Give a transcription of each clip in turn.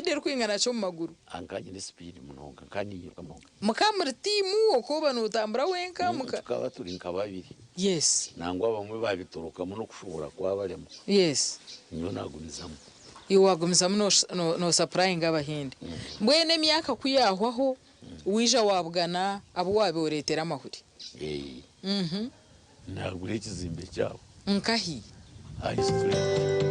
speed eri kwingana cyo mu maguru ankanye ni speed munonga kandi yirwamo mukamuri timu okoba nutambura wenka tukaba turi nkababiri yes nangwa bamwe babituruka no kushobora kwabaremo yes niyo nagumizamo iwagumizamo no supplying abahinde mbwene myaka kuyahwaho wija wabugana abo wabeoretera amahuri nagure kizimbe cyabo nkahi ari straight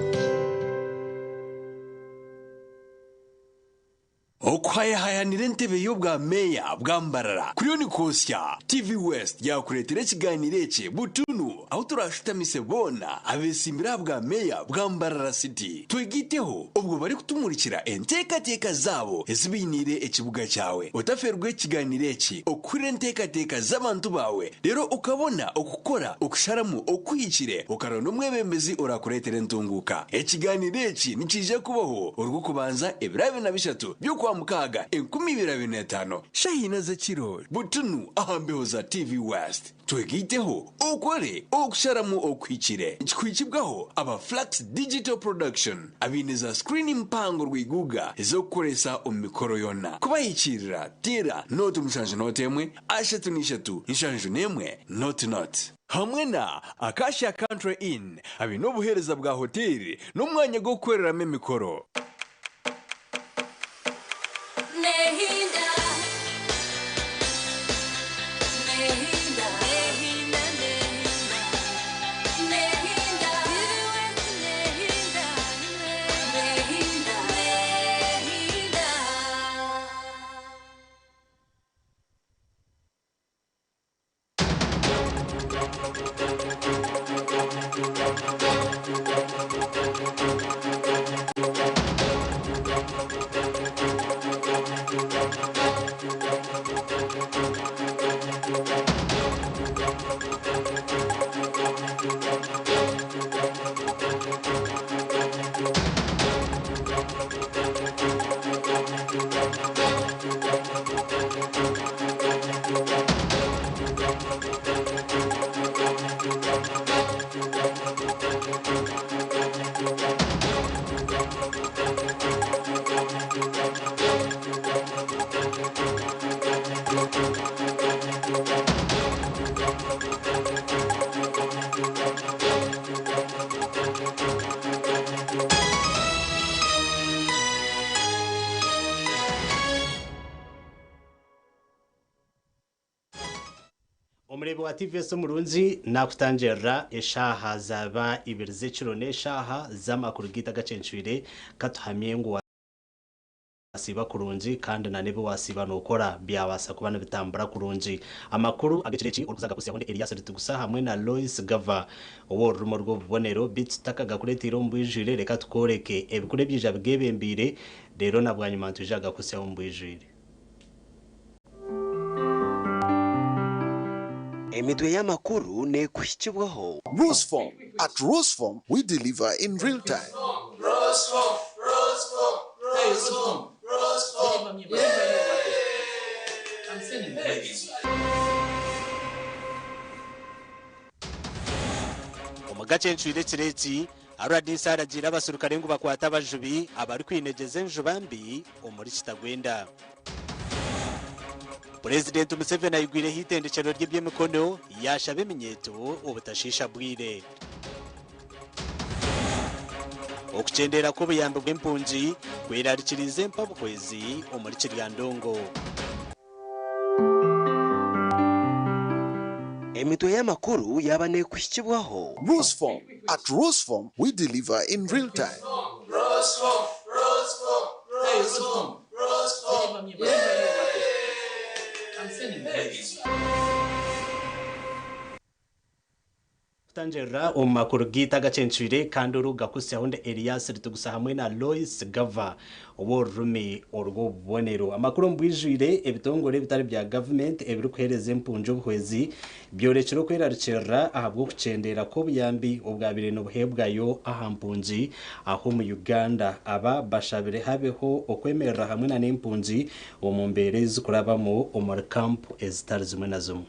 okwayahayanira entebe y'obwa meya bwambarara kuriyo ni kosya TV West yakuretera ikiganiro ece butunu aho turashutamise bona abesimbira bwa meya bwambarara city twigiteho ubwo bari kutumurikira entekateka zabo ezibinire ekibuga cyawe utaferwe ikiganiro eci okure entekateka z'abantu bawe rero ukabona okukora okusharamu okwikire ukarona umwebembezi urakuretera entunguka ikiganiro eci nikije kubaho urwo kubanza ebirabe na bishatu byo mukaga 2025 shahina zakiro butunu ahambeho za TV West twegiteho okore okusharamu okwikire ikikwikibwaho aba Flex Digital Production abineza screen mpango rwiguga ezokoresa omikoro yona kubayikirira tira note mushanje notemwe ashatu nishatu inshanjo nemwe not hamwe na Acacia Country Inn abinobuhereza bwa hoteli n'umwanya go kwereramo imikoro Omurebe wa TVS Murunzi nakutangira eshaha zaba ibirize kiro neshaha z'amakuru gita Agacencwire katuhamye ngo wasiba kurunji kandi na nebe wasiba nokora byabasa kubana bitambura kurunji amakuru agecireki uruzaga kusia honde ELIAS RUTUGUSA hamwe na LOICE GAVAH uwo rumo rwo bonero bit takaga kuretira mbwijire reka tukoreke ebikure byija bgebembire rero nabwanyuma tujaga kusia mbwijire Emitwe y'amakuru ne kwikibwaho. Roseform. At Roseform, we deliver in real time. Roseform. Agacencwire kireki aradisa aragira abasurukare ngo bakwata abajubi abari kwinegeze njubambi umuri kitagwenda. President Museveni ayigwire hitendekero ry'byemikono yashabe iminyeto ubutashisha bwire. Okucendera ko buyambo bw'impunzi kwerarikirize mpabukwezi umuri kiryandongo. Emitwe y'amakuru yabane kwikibwaho. Roseform. At Roseform, we deliver in real time. Roseform. Tanjera omakuru gita Agacencwire kandi uruga kusia honde ELIAS RUTUGUSA hamwe na LOICE GAVAH uwo rumi urwo bonero amakuru mbwijwire ebitongore bitari bya government ebiru kuhereza impunjo buhwezi byorekero kwerarikira ahabwo kucendera ko buyambi ubwabire no buhebwayo ahampunji aho mu Uganda aba bashabire habeho okwemerera hamwe na n'impunji wo mu mbere zikurabamo umar camp ezitari zimwe na zimwe.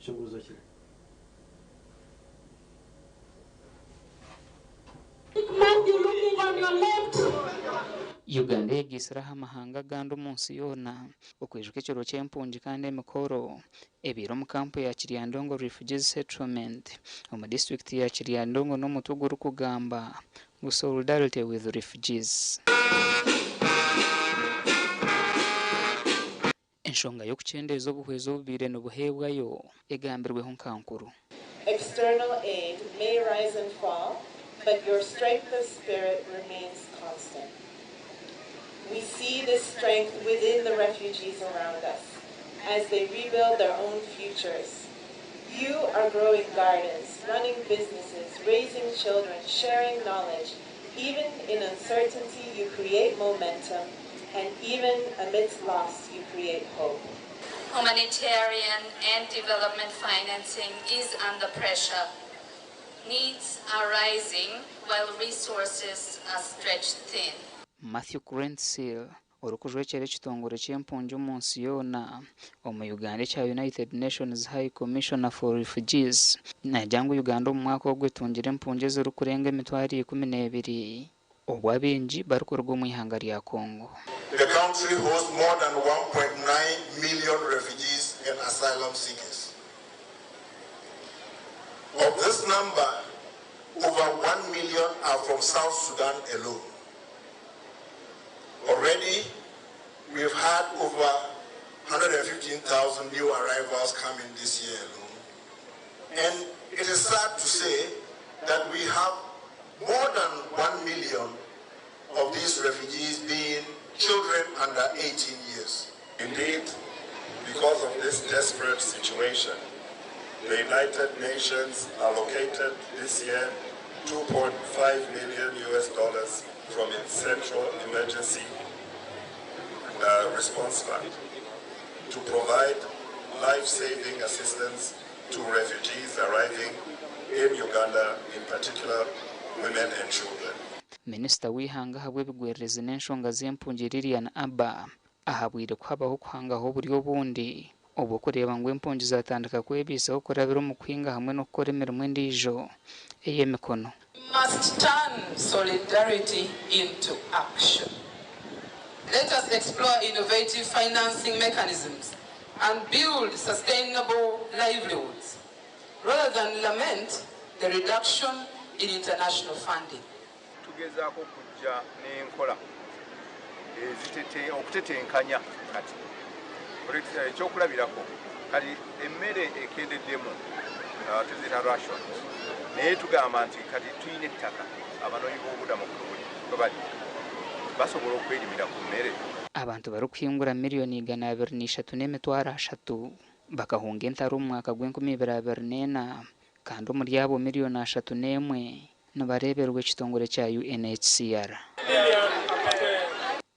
Kibuzo ki? Uganda yegisiraho amahanga gandi umunsi yona ukwijwe ekiro ky'empungi kandi emikoro ebiro mu kampu ya Kiryandongo Refugee Settlement omu district ya Kiryandongo n'omutwe gurikugamba ngu solidarity with refugees. Enshonga y'okukyendeza obuhwezi obubire nibuheebwayo egambirweho nkankuru. External aid may rise and fall, but your strength of spirit remains constant. We see this strength within the refugees around us as they rebuild their own futures. You are growing gardens, running businesses, raising children, sharing knowledge. Even in uncertainty, you create momentum, and even amidst loss, you create hope. Humanitarian and development financing is under pressure. Needs are rising while resources are stretched thin. Matthew Crentsil orukujwekera ekitongore ky'empungi omunsi yona omu Uganda ekya United Nations High Commissioner for Refugees najyangu Uganda omu mwaka ogwetungire empungi ezirikurenga 12,000 obwo abingi barikuruga omu ihanga rya Congo. The country hosts more than 1.9 million refugees and asylum seekers. Of this number, over 1 million are from South Sudan alone. Already, we've had over 115,000 new arrivals coming this year alone. And it is sad to say that we have more than 1 million of these refugees being children under 18 years. Indeed, because of this desperate situation, the United Nations allocated this year $2.5 million from its Central Emergency Response Fund to provide life-saving assistance to refugees arriving in Uganda, in particular women and children. Minisita w'ihanga habw'ebigwererezi n'enshonga z'empungi Lilian Abba ahabwire kuhabaho kuhangaho oburyo obundi obw'okureba ngu empungi zatandika kwebiisaho kurabira omu kuhinga hamwe n'okukora emirimo endiijo ey'emikono. Must turn solidarity into action. Let us explore innovative financing mechanisms and build sustainable livelihoods rather than lament the reduction in international funding. Tugezaako kujja n'enkola okutetenkanya kati ekyokulabirako kati emmere ekendeddemu tuzita rations naye tugamba nti kati tuyina ettaka abanoonyi b'obubudamu bali basobola okwerimira ku mmere. Abantu barikuhingura miliyoni 223 bakahunga entaro omu mwaka gw'2024 kandi omuri abo miliyoni 31 nibareberwa ekitongore kya UNHCR.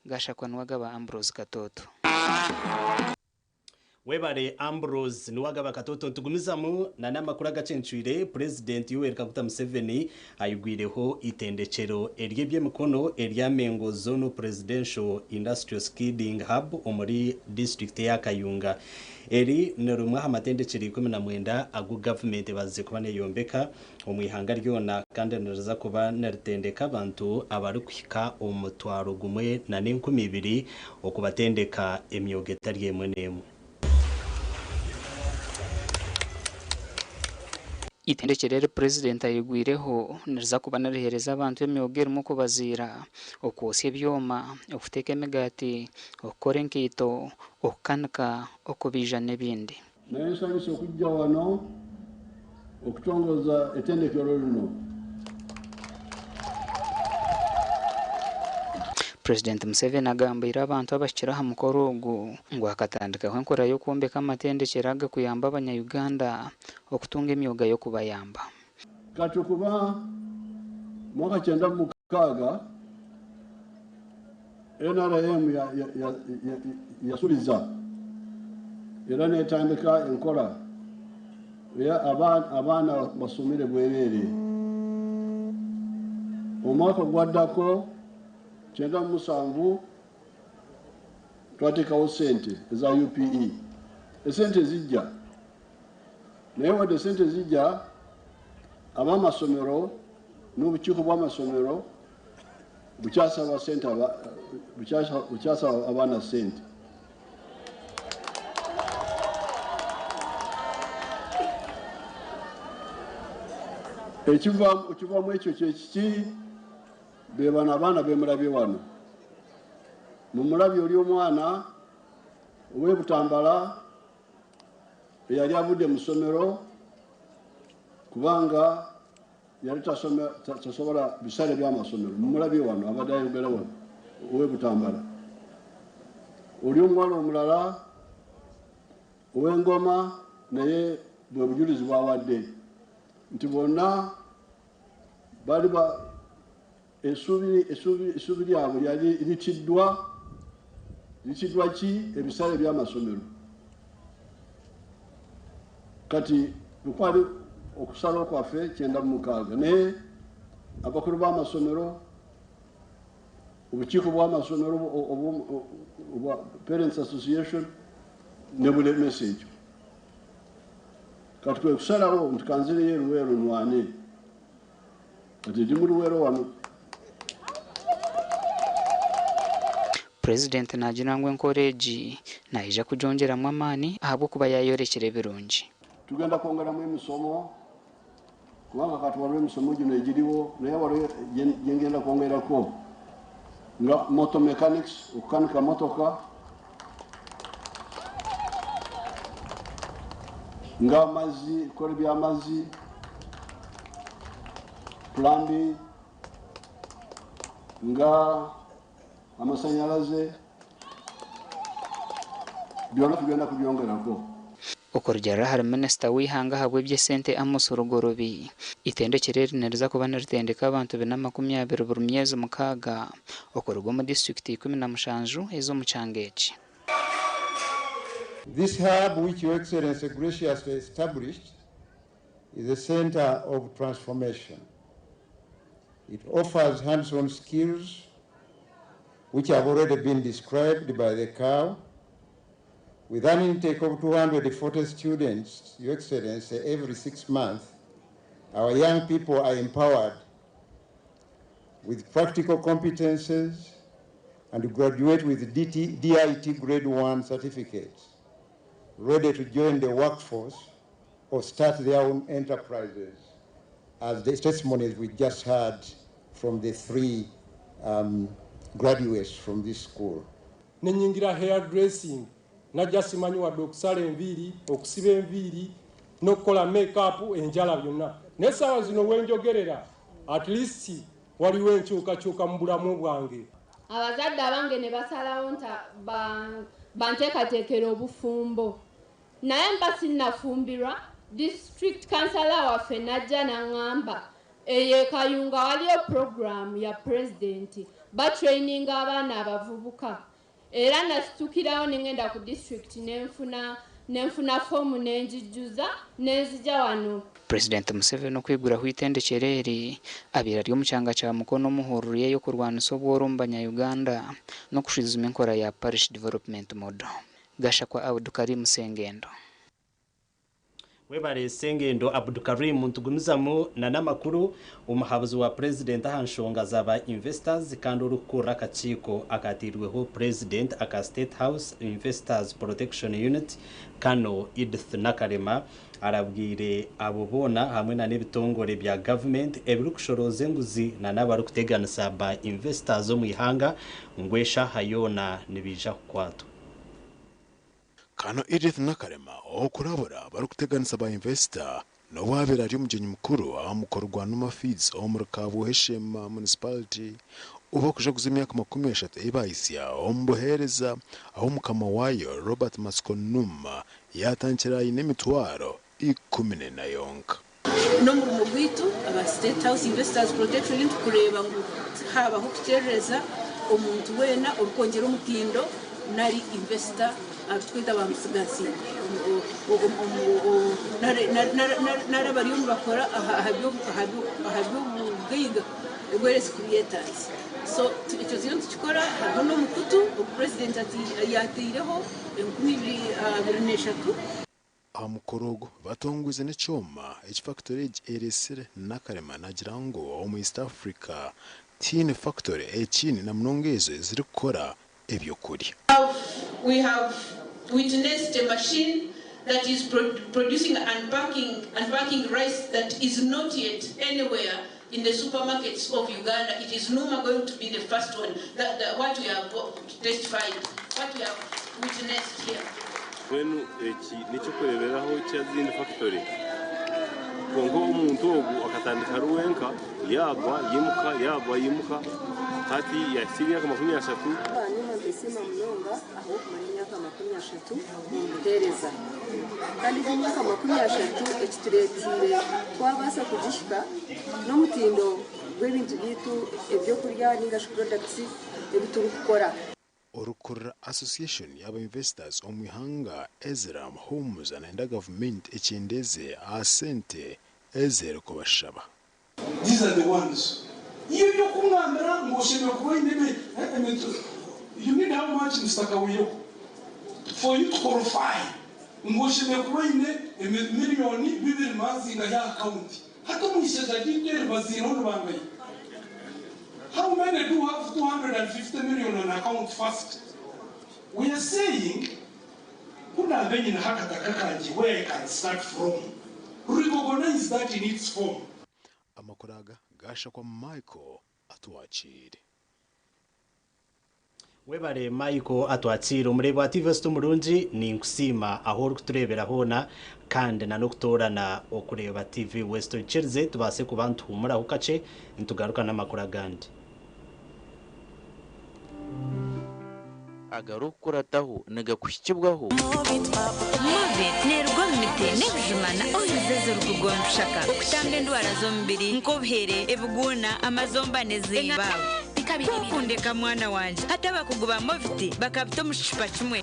Gashakwa Nwagaba Ambrose Katoto. Webare Ambrose Nwagaba Katoto tugumizamu na namakuru agacencuire President Yoweri Kaguta Museveni ayigwireho itendekero ery'ebyemikono eryamengo Zone Presidential Industrial Skilling Hub omuri district ya Kayunga. Eri nerumwa amatendekero 19 agu government baze kuba neyombeka omwihanga ryona kandi neraza kuba neritendeka abantu abari kuhika omutwaro gumwe na 12 okubatendeka emyogo etari emwe n'emwe. Itendekero President ayigwireho neza kuba narihereza abantu emyogo erimu kubazira okwosya ebyoma okuteka emigati okukora enkiito okukanika okubija n'ebindi. Naye nsanyusa okujja wano okutongoza ettendekero lino. President Museveni agambira abantu abashyira aha mukoro ogu ngo akatandikaho enkora y'okwombeka amatendekero agakuyamba abanyayuganda okutunga emyoga yo kubayamba. Kati kuba mwaka 1996 NRM yasubiza era netandika enkola ya abaana basomere bwerere. Omwaka gwaddako 97 twatekawo sente eza UPE. Esente zijja naye wadde sente zijja ab'amasomero n'obukiiko bw'amasomero bukyasaba sente bukyasaba abaana sente. Ekivaamu ekyo kyekiki be bano abaana bemulabye wano. Mumulabye oli omwana ow'Ebutambala eyali avudde mu ssomero kubanga yali tasobola bisale by'amasomero. Mumulabye wano abadde ayogera wano ow'Ebutambala. Oli omuwala omulala ow'Engoma naye bwe bujulizi bwawadde nti bonna bali essuubi lyabwe lyali litiddwa ki ebisale by'amasomero. Kati lukwali okusala kwaffe 96 naye abakulu b'amasomero obukiiko bw'amasomero obwa Parents Association ne bulemesa ekyo. Kati kwe kusalawo nti kanzireyo Luweero nwane kati ndi mu Luweero wano. President Najinangwa encourage naija kujonjeramu amaani ahabw'okuba yayorekera ebirungi. Tugenda kwongeramu emisomo kubanga kati waliwo emisomo gino egiriwo naye waliwo gyengenda kwongerako nga motor mechanics okukanika motoka, nga amazzi ebikole by'amazzi, plumbing, nga amasanyalaze, byonna tugenda kubyongerako. Okurugera hari minisita w'ihanga habwe by'esente Amos Rugorobi itendekere rinereza kuba niritendeka abantu 220 buri myezi 6 okuruga mu district 17 ez'omu kyanga eki. This hub, which Your Excellency graciously established, is a center of transformation. It offers hands-on skills which have already been described by the COW. With an intake of 240 students, Your Excellency, every 6 months, our young people are empowered with practical competences and graduate with DIT Grade 1 certificates, ready to join the workforce or start their own enterprises, as the testimonies we just heard from the 3 graduates from this school. Nenyingira hairdressing, najja simanyi wadde okusala enviiri, okusiba enviiri, n'okukola make-up enjala byonna. Naye essaawa zino wenjogerera, at least waliwo enkyukakyuka mu bulamu bwange. Abazadde abange ne basalawo nta banteekateekera obufumbo. Naye mba sinnafumbirwa, district councillor waffe najja n'aŋŋamba Kayunga waliyo program ya president batraining abaana abavubuka. Era nasitukirawo nengenda ku district nenfuna fomu nenjijjuza nenzija wano. President Museveni okwigura kwitendekere eri abira ryo mu kyanga kya Mukono muhururiye yo kurwanisa obworo mu Banyayuganda n'okushizuma enkora ya parish development model. Gasha kwa Abdukarim Sengendo. Webare Sengendo Abdukarim ntugumizamu na namakuru umuhabuzi wa president ahanshonga zaba investors kandi urukura akaciko akatirweho president aka State House Investors Protection Unit Kano Edith Nakarema arabwire abo bona hamwe na n'ibitongore bya government ebirukushoroze nguzi na nabarukuteganisa ba investors zo mu ihanga ngwesha hayona nibija kwato. Kano Edith Nakarema okurabura barukuteganisa ba investor no wabera ari umugenyi mukuru amukorwa no feeds omurukabo heshema municipality uba kuja kuzimya kama 13 ibayisya ombuhereza aho mukama wayo Robert Maskonuma yatankira inemitwaro 19 no mu mugwitu aba State House Investors Protection Unit kureba ngo haba hukutereza omuntu wena okongera umutindo nari investor atwita bamusigasi nara bariyo bakora ahabyo bwiga egweresi creators. So icyo zino tukikora hano mukutu president ati yatireho 2023 amukorogo batonguze n'icyoma factory eresire n'akarema nagira ngo mu East Africa tin factory ekini na mnongezo zirikora ebyo kuri. We have witnessed a machine that is producing and packing rice that is not yet anywhere in the supermarkets of Uganda. It is no more going to be the first one. What we have testified, what we have witnessed here. When nichokureberaho cyazindi factory kongo umuntu ogu akatandika ruwenka yagwa yimuka hati ya siriya kama 30 nyuma mbesema mnonga aho kumanya kama 30 mutereza kandi nyuma kama 30 ekituretire twabasa kugishika no mutindo gw'ibintu bitu ebyo kurya n'ingash products ebituru gukora. Orukura Association y'aba investors omwihanga Ezra Homes and government ekindeze asente ezero kubashaba. These are the ones. You need how much Mr. Kawiyo for you to qualify. Million bibiri mazinga ya account. Hata mwishaza detail baziro bangai. How many do have 250 million on account first? We are saying, where I can start from. Recognize that in its form. Amakuraga gasha kwa Michael atwachire. Webare Michael atwachire umurebo wa TV West Umurungi ni nkusima aho kuturebera hona kandi na nokutorana okureba TV West Chelsea tubase kubantu humura hukace ntugaruka namakuru gandi. Agarukurataho negakushikibwaho Mobit nerwa mite nebjumana oyizezo rukugonshaka okutambe ndwara zombiri nkobhere ebuguna amazomba nezimba kundeka mwana wanje hata bakuguba Mobit bakabito mushipa kimwe.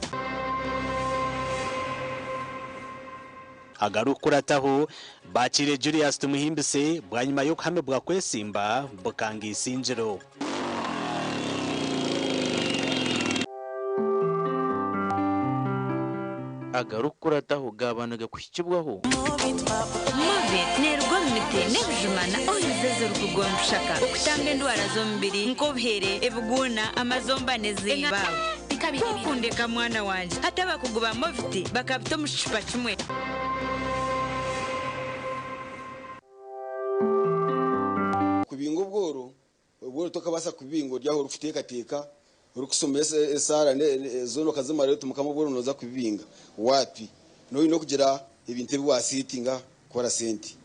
Agarukurataho bakire Julius tumuhimbise bwanyuma yo kuhame bwa kwesimba bukangi isinjiro. Agarukurataho gabanaga kushikibwaho Mobit nerwa mite nebjumana oyizezo rukugonshaka okutambe ndwara zombiri nkobhere ebuguna amazomba nezimba kundeka mwana wanje hata bakuguba Mobit bakabito mushipa kimwe. Kubingo ubworo tokabasa kubingo ryaho rufite teka urukusomesa esara zono kazima rero tumukamo bworo noza kubinga wapi no kugira ibintu biwasitinga kora senti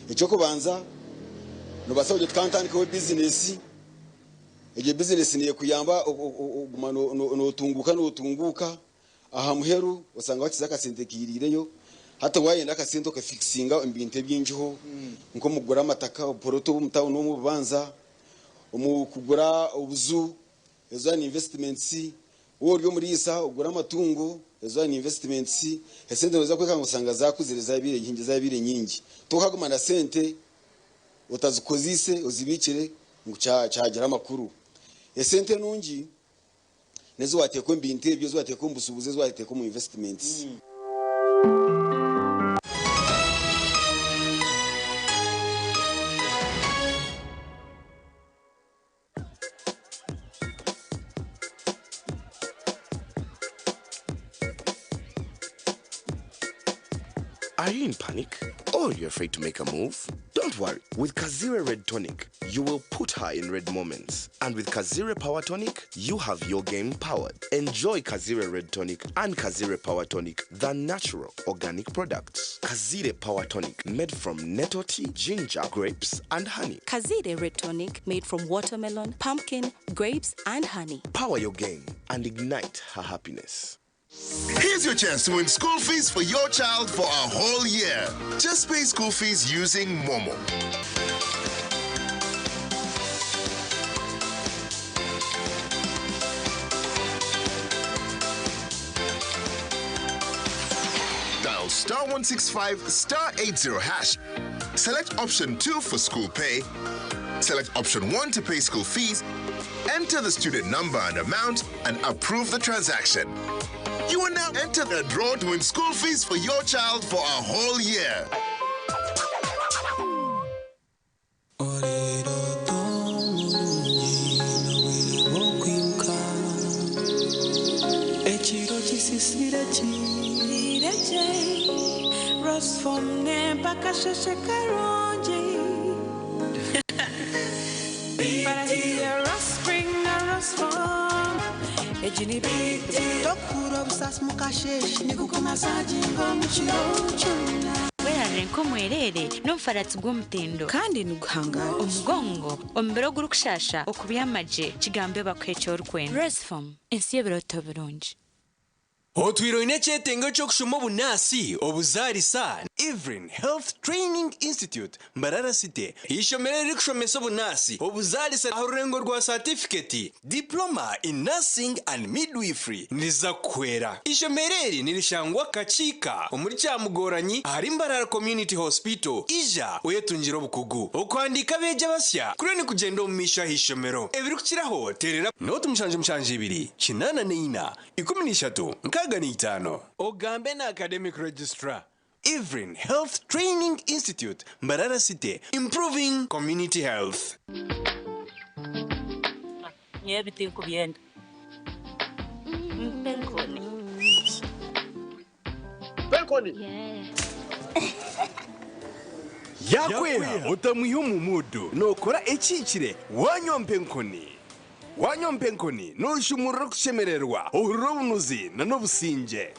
icyo kubanza no basaje twantandika we business ije business niye kuyamba no tunguka aha muheru usanga bakiza kasente kirireyo hata wayenda kasente ka fixinga ibintu byinjiho nko mugura amataka poroto mutawo no mubanza umukugura ubuzu ezo ni investments wo ryo muri isa ugura amatungo ezo ni investments esente noza kweka ngusanga zakuzereza ibire nyingi za ibire nyingi tukagumana sente utazikozise uzibikire ngucagira amakuru esente nungi nezo wateko mbinte byo zo wateko mbusubuze zo wateko mu investments. Are you in panic? Or you're afraid to make a move? Don't worry. With Kazire Red Tonic, you will put her in red moments. And with Kazire Power Tonic, you have your game powered. Enjoy Kazire Red Tonic and Kazire Power Tonic, the natural organic products. Kazire Power Tonic, made from nettle tea, ginger, grapes, and honey. Kazire Red Tonic, made from watermelon, pumpkin, grapes, and honey. Power your game and ignite her happiness. Here's your chance to win school fees for your child for a whole year. Just pay school fees using Momo. Dial *165 *80 hash. Select option 2 for school pay. Select option 1 to pay school fees. Enter the student number and amount and approve the transaction. You will now enter the draw to win school fees for your child for a whole year. Renko mwerere n'umfaratsi bw'umutendo kandi nuguhanga umugongo ombero gurukushasha okubiyamaje kigambe bakwecho urkwenda Resform ensiye biroto birungi Otwiro inechetengo chokushuma bunasi obuzarisa Evelyn Health Training Institute Mbarara City ishomere rikushomesa bunasi obuzarisa arurengo rwa certificate diploma in nursing and midwifery niza kwera ishomereri nirishangwa kachika omuri cyamugoranyi ari Mbarara Community Hospital ija oyetunjiro bukugu okwandika beje basya kureni kugenda omumisha hishomero ebirukiraho terera notu mushanje ibiri kinana neina 13 Kaganitano Ogambe na Academic Registrar Evelyn Health Training Institute Mbarara City improving community health. Everything could be end. Penkoni. Yakwera utamuhimu mudu nokora ekikire wanyompenkoni. Wanyompenkoni nushumura kushemererwa urubunuzi na nobusinje.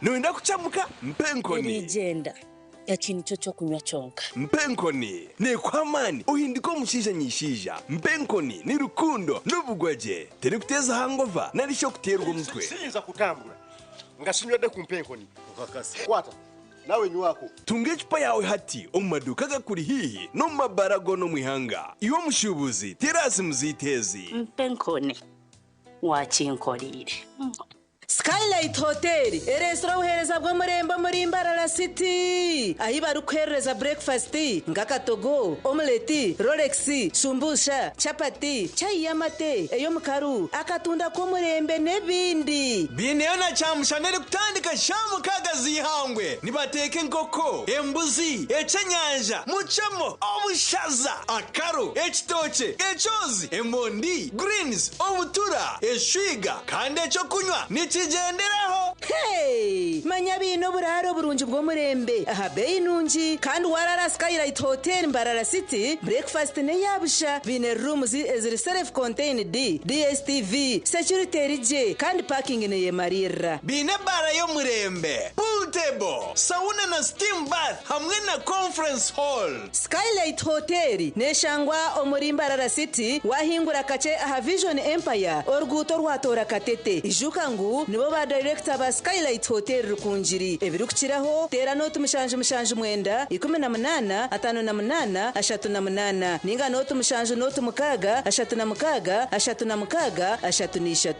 Nuenda kuchamuka mpenkoni. Legenda ya kintu cyo kunywa chonka. Mpenkoni ne kwamani uhindiko mushija nyishija. Mpenkoni ni rukundo n'ubugwaje. Teri kuteza hangova narisho kuterwa umutwe. Sinza kutambura. Ngashinywede ku mpenkoni. Ukakasa. Kwata. Nawe nywako. Tunge chupa yawe hati omumaduka gakuri hihi no mabarago no mwihanga. Iwo mushubuzi terasi muzitezi. Mpenkoni wakinkorire. Skylight Hotel, restaurant uhereza bwo murembo muri Mbarara City. Ahi barukhereza breakfast, ngakatogo, omelette, Rolex, shumbusha, chapati, chai yamate, eyo mukaru, akatunda ko murembe nebindi. Bineona chamushanere kutandika shamu kagazi hangwe. Nibateke nkoko, embuzi, ecanyanja, muchamo, obushaza, akaro, ekitoche, echozi, emondi, greens, obutura, eshwiga, kande cyo kunywa. Nichigenderaho. Hey, manya bino buraro burunji bwo murembe. Aha bei nunji kandi warara Skylight Hotel Mbarara City. Breakfast ne yabusha. Bine rooms eziri self contained DSTV, security rije kandi parking ne yemarira. Bine bara yo murembe. Pool table, sauna na steam bath hamwe na conference hall. Skylight Hotel neshangwa omuri Mbarara City wahingura kache aha Vision Empire orguto rwatora katete. Ijuka ngu nibo ba director ba Skylight Hotel rukunjiri ebirukiraho tera no tumushanje mwenda 18 58 38 ninga no tumushanje no tumukaga 36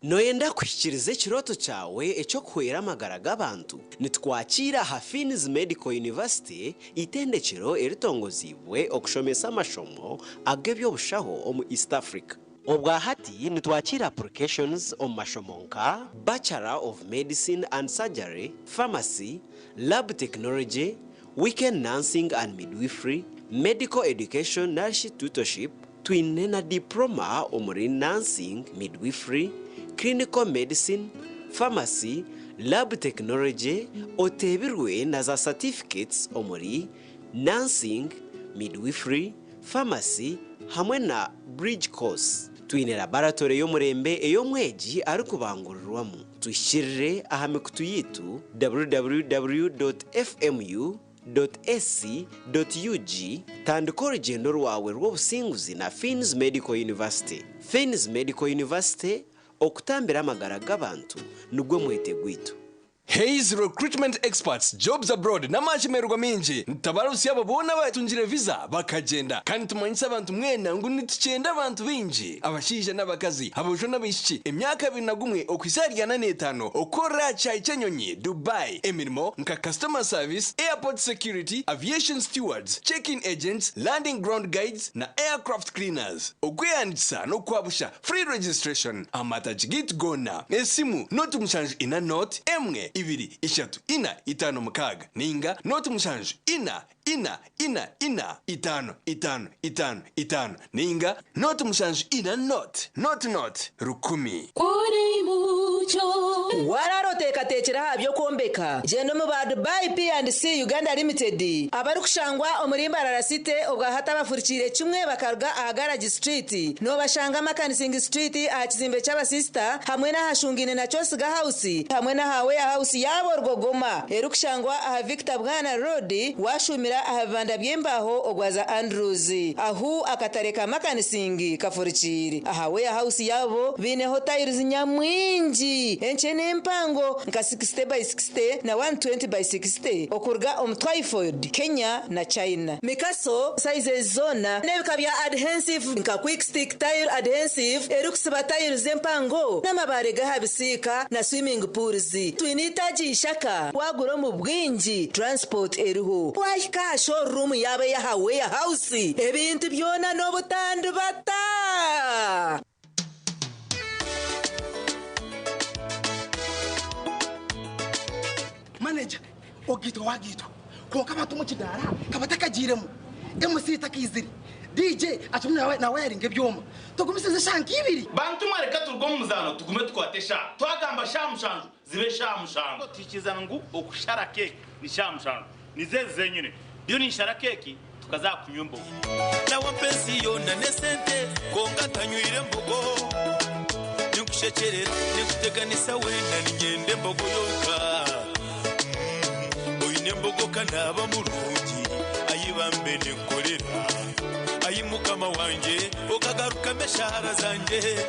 Noyenda kwishikirize kiroto cyawe echo kwera amagara g'abantu nitwakira Hafins Medical University itendekero eritongozibwe okushomesa amashomo agebyo bushaho omu East Africa. Obwa hati nitwakira applications on mashomonka Bachelor of Medicine and Surgery, Pharmacy, Lab Technology, Weekend Nursing and Midwifery, Medical Education Nurse Tutorship, twinena diploma omuri Nursing, Midwifery, Clinical Medicine, Pharmacy, Lab Technology, otebirwe na za certificates omuri Nursing, Midwifery, Pharmacy, hamwe na Bridge Course. Twine laboratory yo murembe eyo mweji ari kubangururwamo. Twishirire ahamikutu yitu www.fmu.ac.ug tandika urugendo rwawe rw'obusinguzi na Fins Medical University. Fins Medical University okutambira amagara g'abantu nubwo mwete gwitu. Hayes recruitment experts jobs abroad n'amachemerwa minji ntabarusi abo bona batungire visa bakagenda kandi tumanyisa abantu mwena ngo nituchenda abantu binji abashije n'abakazi abojo n'abishiki emyaka 21 okwisarigana n'etano okora cha ichenyonyi Dubai emirimo nka customer service, airport security, aviation stewards, check-in agents, landing ground guides na aircraft cleaners. Okweyandisa no kwabusha free registration amatagit gona esimu not mushanju ina note emwe ibiri ishatu ina itano mukaga ninga not mushanju ina itano ninga not mushanju ina not rukumi kuri mucho wararoteka tekera habyo kombeka jeno mu ba Dubai P&C Uganda Limited abari kushangwa omurimba rarasite obwa hata bafurikire kimwe bakarga ahagaraji street no bashanga makanising street ahakizimbe cy'aba sister hamwe na hashungine na Chosiga house hamwe na hawe house yabo rwogoma erukushangwa aha Victor Bwana Road washumira ahavanda byembaho ogwaza Andrews ahu akatareka makanising kafurikire ahawe house yabo bine hotels nyamwinji enchene mpango nka 60 by 60 na 120 by 60 okurga Twyford Kenya na China mikaso size zona nebikabya adhesive nka quick stick tile adhesive erukusiba tile zempango n'amabare gahabisika na swimming pools twinitaji ishaka waguro mu bwinji transport eruho wahika showroom yabe ya hawe house ebintu byona no butandu bata manager ogito wagito konka batu mu kidara kabatakagiremo MC takiziri DJ atumwe na wiring ebyoma tugumisize shanki ibiri bantu mwareka turgo muzano tugume twatesha twagamba shamushanju zibe shamushanju tikizana ngo okushara cake ni shamushanju nizeze nyine byo ni shara cake tukazakunyumbo na wapensi yona nesente konka tanywire mbogo nyukushekerera nikuteganisa wenda ninyende mbogo yoka oyine kanaba mulungi ayibambe nekorera ayimukama wanje okagaruka meshara zanje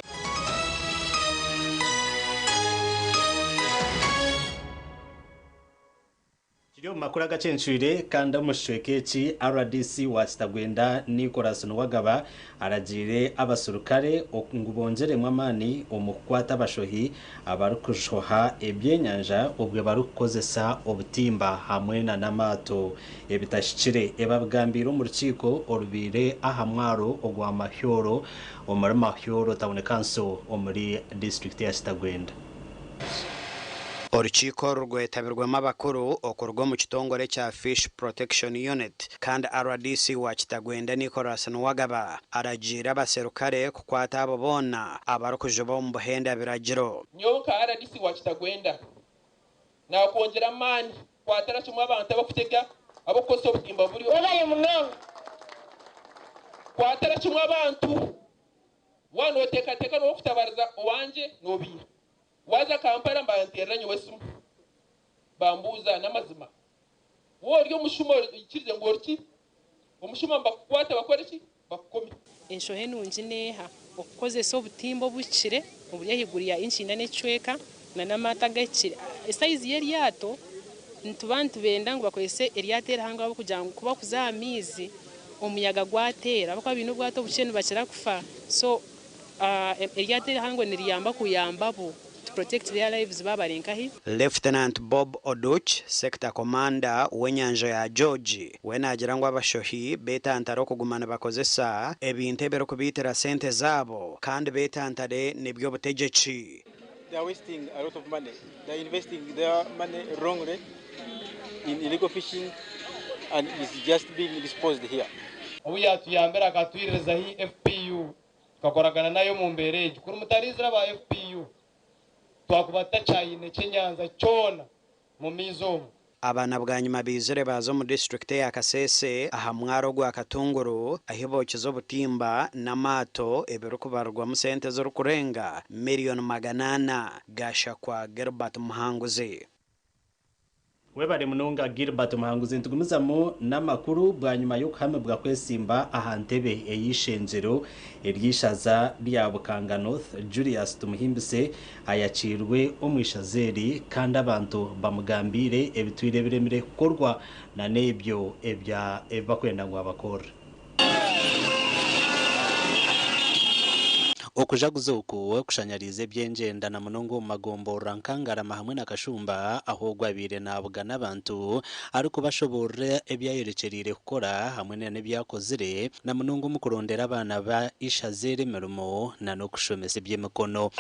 Kiriyo makuru agacenshwire kandi amushwekeki RDC watagwenda Nicolas Nwagaba aragire abasurukare ngubongere mwamani omukwata bashohi abarukushoha ebyenyanja obwe barukozesa obutimba hamwe na namato ebitashikire ebabwambira mu rukiko orubire ahamwaro ogwa Mahyoro omuri Mahyoro Town Council omuri district ya Kitagwenda. Urukiko rwetabirwamo abakuru okurwa mu kitongore cya Fish Protection Unit kandi RDC wa Kitagwenda Nicolas Nwagaba aragira abaserukare kukwata abo bona abarukujuba mu buhenda biragiro nyoka RDC wa Kitagwenda na kongera mani kwatara kimwe abantu abakutega abakoso butimba buri obaye muno kwatara kimwe abantu wano oteka no kutabariza wanje nobi waza kampara mbanteranye wesu bambuza namazima wo ryo mushumo ikirije ngo riki umushuma mbakwata bakora iki bakomi ensho henunji neha okukozesa obutimbo bukire oburyahiguriya inshinda necweka na namata gakire size yeryato ntubantu benda ngo bakozese eryatera hanga abo kujya kuba kuzamizi omuyaga gwatera bakwa bino bwato bucene bakira kufa so eryatera hango niriyamba kuyambabo protect their lives babarenkahi. Lieutenant Bob Oduch, Sector Commander wenyanja ya George wenagira ngo abashohi betantaro kugumana bakozesa ebintu ebero kubitira sente zabo kandi betantare nibyo butegeki. They are wasting a lot of money. They are investing their money wrongly in illegal fishing and it's just being disposed here. Oya tuyambera katwireza hi FPU kakoragana nayo mu mbereje kuri mutarizira ba FPU twakubata cyane cyenyanza cyona mu mizo abana bwanyuma bizere bazo mu district ya Kasese ahamwaro gwa Katunguru ahibokizo butimba namato ebero kubarwa mu sente zo kurenga miliyoni 800 gasha kwa Gerbert Muhanguzi. webare munonga Gilbert Muhanguzi ntugumizamo n'amakuru bwa nyuma yo kuhame bwa kwesimba ahantebe eyishenzero eryishaza rya Bukanga North Julius Tumuhimbise ayacirwe omwishazeri kandi abantu bamugambire ebitwire biremire kukorwa na nebyo ebya bakwenda ngo abakora okujaguza uku kushanyarize byenjenda na munongo magombo rankangara mahamwe na kashumba aho gwabire nabwa n'abantu ariko bashobora ebyayerekerire gukora hamwe n'ebyakozire na munongo mukurondera abana ba ishazere merumo na no kushomesa by'emikono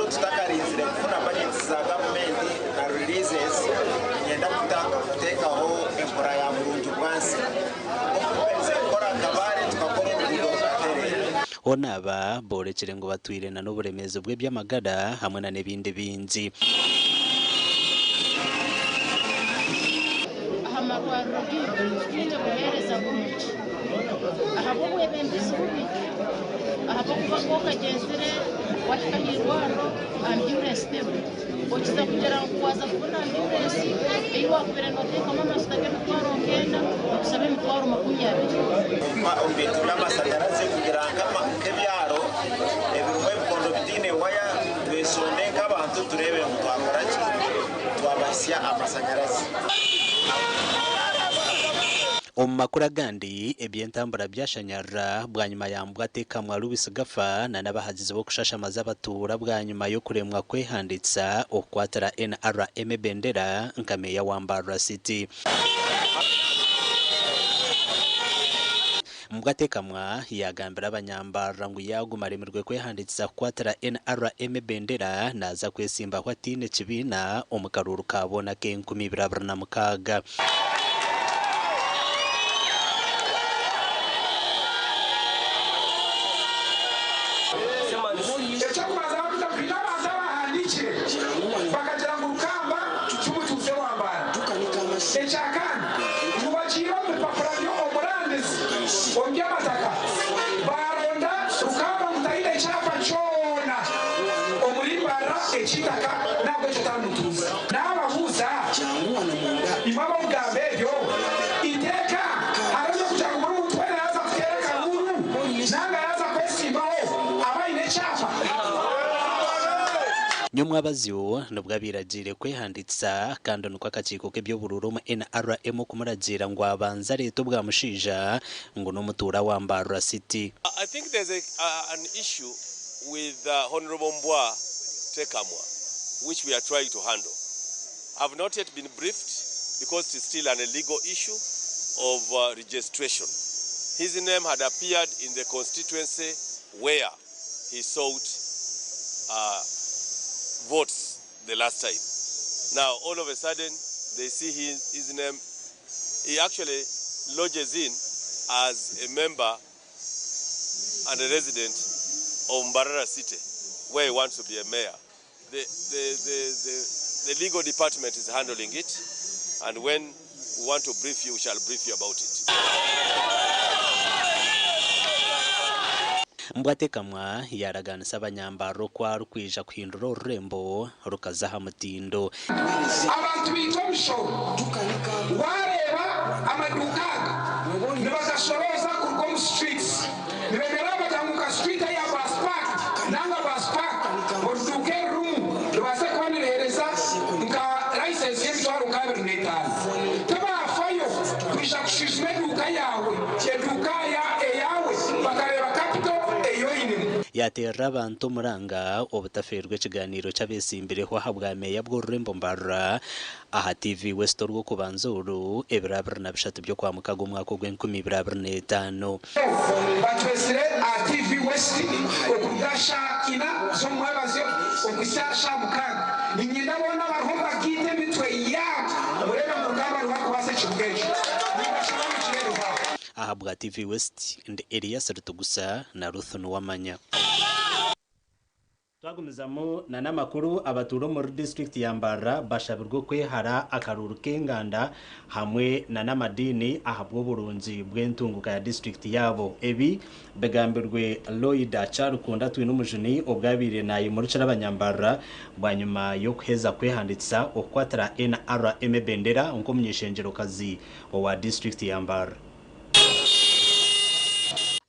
tutakarinzire kufuna budgets za government na releases nyenda kutanga kutekaho empora ya murungi kwansi okupenze kora kabare tukakora ubudo bwatereye onaba borekere ngo batwire na n'uburemezo bwe by'amagara hamwe na nebindi binzi ahamarwaro bw'ibyo buhereza bumuki ahabo bwebembezi bubi ahabo kuba ko kagenzere wakahirwaro ambulance tebe okiza kugera kwaza kubona ambulance eyo wakubera noteka mama sitake mutwaro ngenda okusabe mutwaro 20 ombintu by'amasanyarazi kugira ngama kebyaro ebirumwe bikondo bitine waya besonde nk'abantu turebe mutwakora ki twabasya amasanyarazi omumakura gandi ebyentambura byashanyara bwa nyuma yambwa tekamwa Louis Gafa na nabahazize bo kushashamaza abatura bwa nyuma yo kuremwa kwehanditsa okwatara NRM bendera nkameya wambara city Mgatekamwa yagambira abanyambara ngo yagumaremerwe kwehanditsa kwatara NRM bendera naza kwesimba kwatine kibina omukaruru kabona ke 2026 nyumwa bazyo nubwo abiragire kwehanditsa kandi nuko akakiko k'ebyobururu mu NRM kumuragira ngo abanza leta bwa mushija ngo n'umutura wambara city. I think there's an issue with Honorable Mbwa Tekamwa which we are trying to handle. I've not yet been briefed because it's still an illegal issue of registration. His name had appeared in the constituency where he sought votes the last time. Now, all of a sudden, they see his name. He actually lodges in as a member and a resident of Mbarara City, where he wants to be a mayor. The legal department is handling it, and when we want to brief you, we shall brief you about it. Mbwatekamwa yaraganisa abanyambaro kwa rukwija kuhindura ururembo rukazaha mutindo abantu bitomisho wareba amaduka nibagashoroza kurwo mu streets nibemera batanguka street ya bus park nanga bus park oduke room rubase kwanereza nka license y'ibitwaro kabiri n'itanu tabafayo kwisha kushishime duka yawe eduka ya eyawe bakareba capital yaterra abantu muranga obutaferwe kiganiro cy'abesimbireho habwa meya bw'ururembo mbarra aha TV West rwo kubanzuru ebirabira na bishatu byo kwa mukago umwaka w'2025 batwesire a TV West okugasha ina zo mwabazo okusasha mukaga ninyenda bona barumba gite mitwe yabo urebe mu rugamba rwakubase kibugeje ahabwa TV West and ELIAS RUTUGUSA na Ruthunu wamanya twagumizamo na namakuru abaturo muri district ya Mbarra bashabirwa kwehara akaruru k'enganda hamwe na namadini ahabwo burunzi bw'entunguka ya district yabo ebi begambirwe Lloyd Charukunda twi n'umujuni obwabire nayi muri cy'abanyambarra banyuma yo kuheza kwehanditsa okwatara NRM bendera onko munyeshenjero kazi wa district ya Mbarra.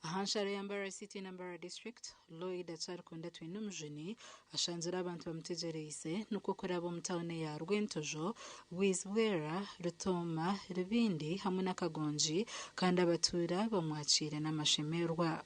Hanshara ya Mbarra City na Mbarra District Lloyd Charukunda twi n'umujuni ashanzira abantu bamutegereise nuko korabo mutawne ya Rwentojo Wizwera Rutoma Ribindi hamwe n'akagonji kandi abatura bamwakire n'amashemerwa.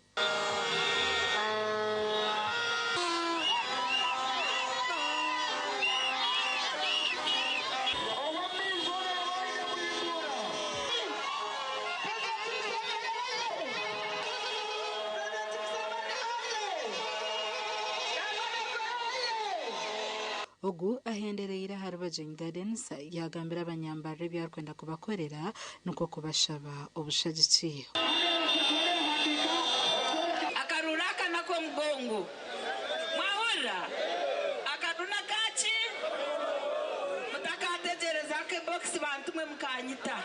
Ogu ahendereira Harbajen Gardens yagambira abanyambarre byarkwenda kubakorera nuko kubashaba obushagikiyo. Akaruraka nako mgongo mwahora akaruna kachi mutakategereza ke box bantumwe mukanyita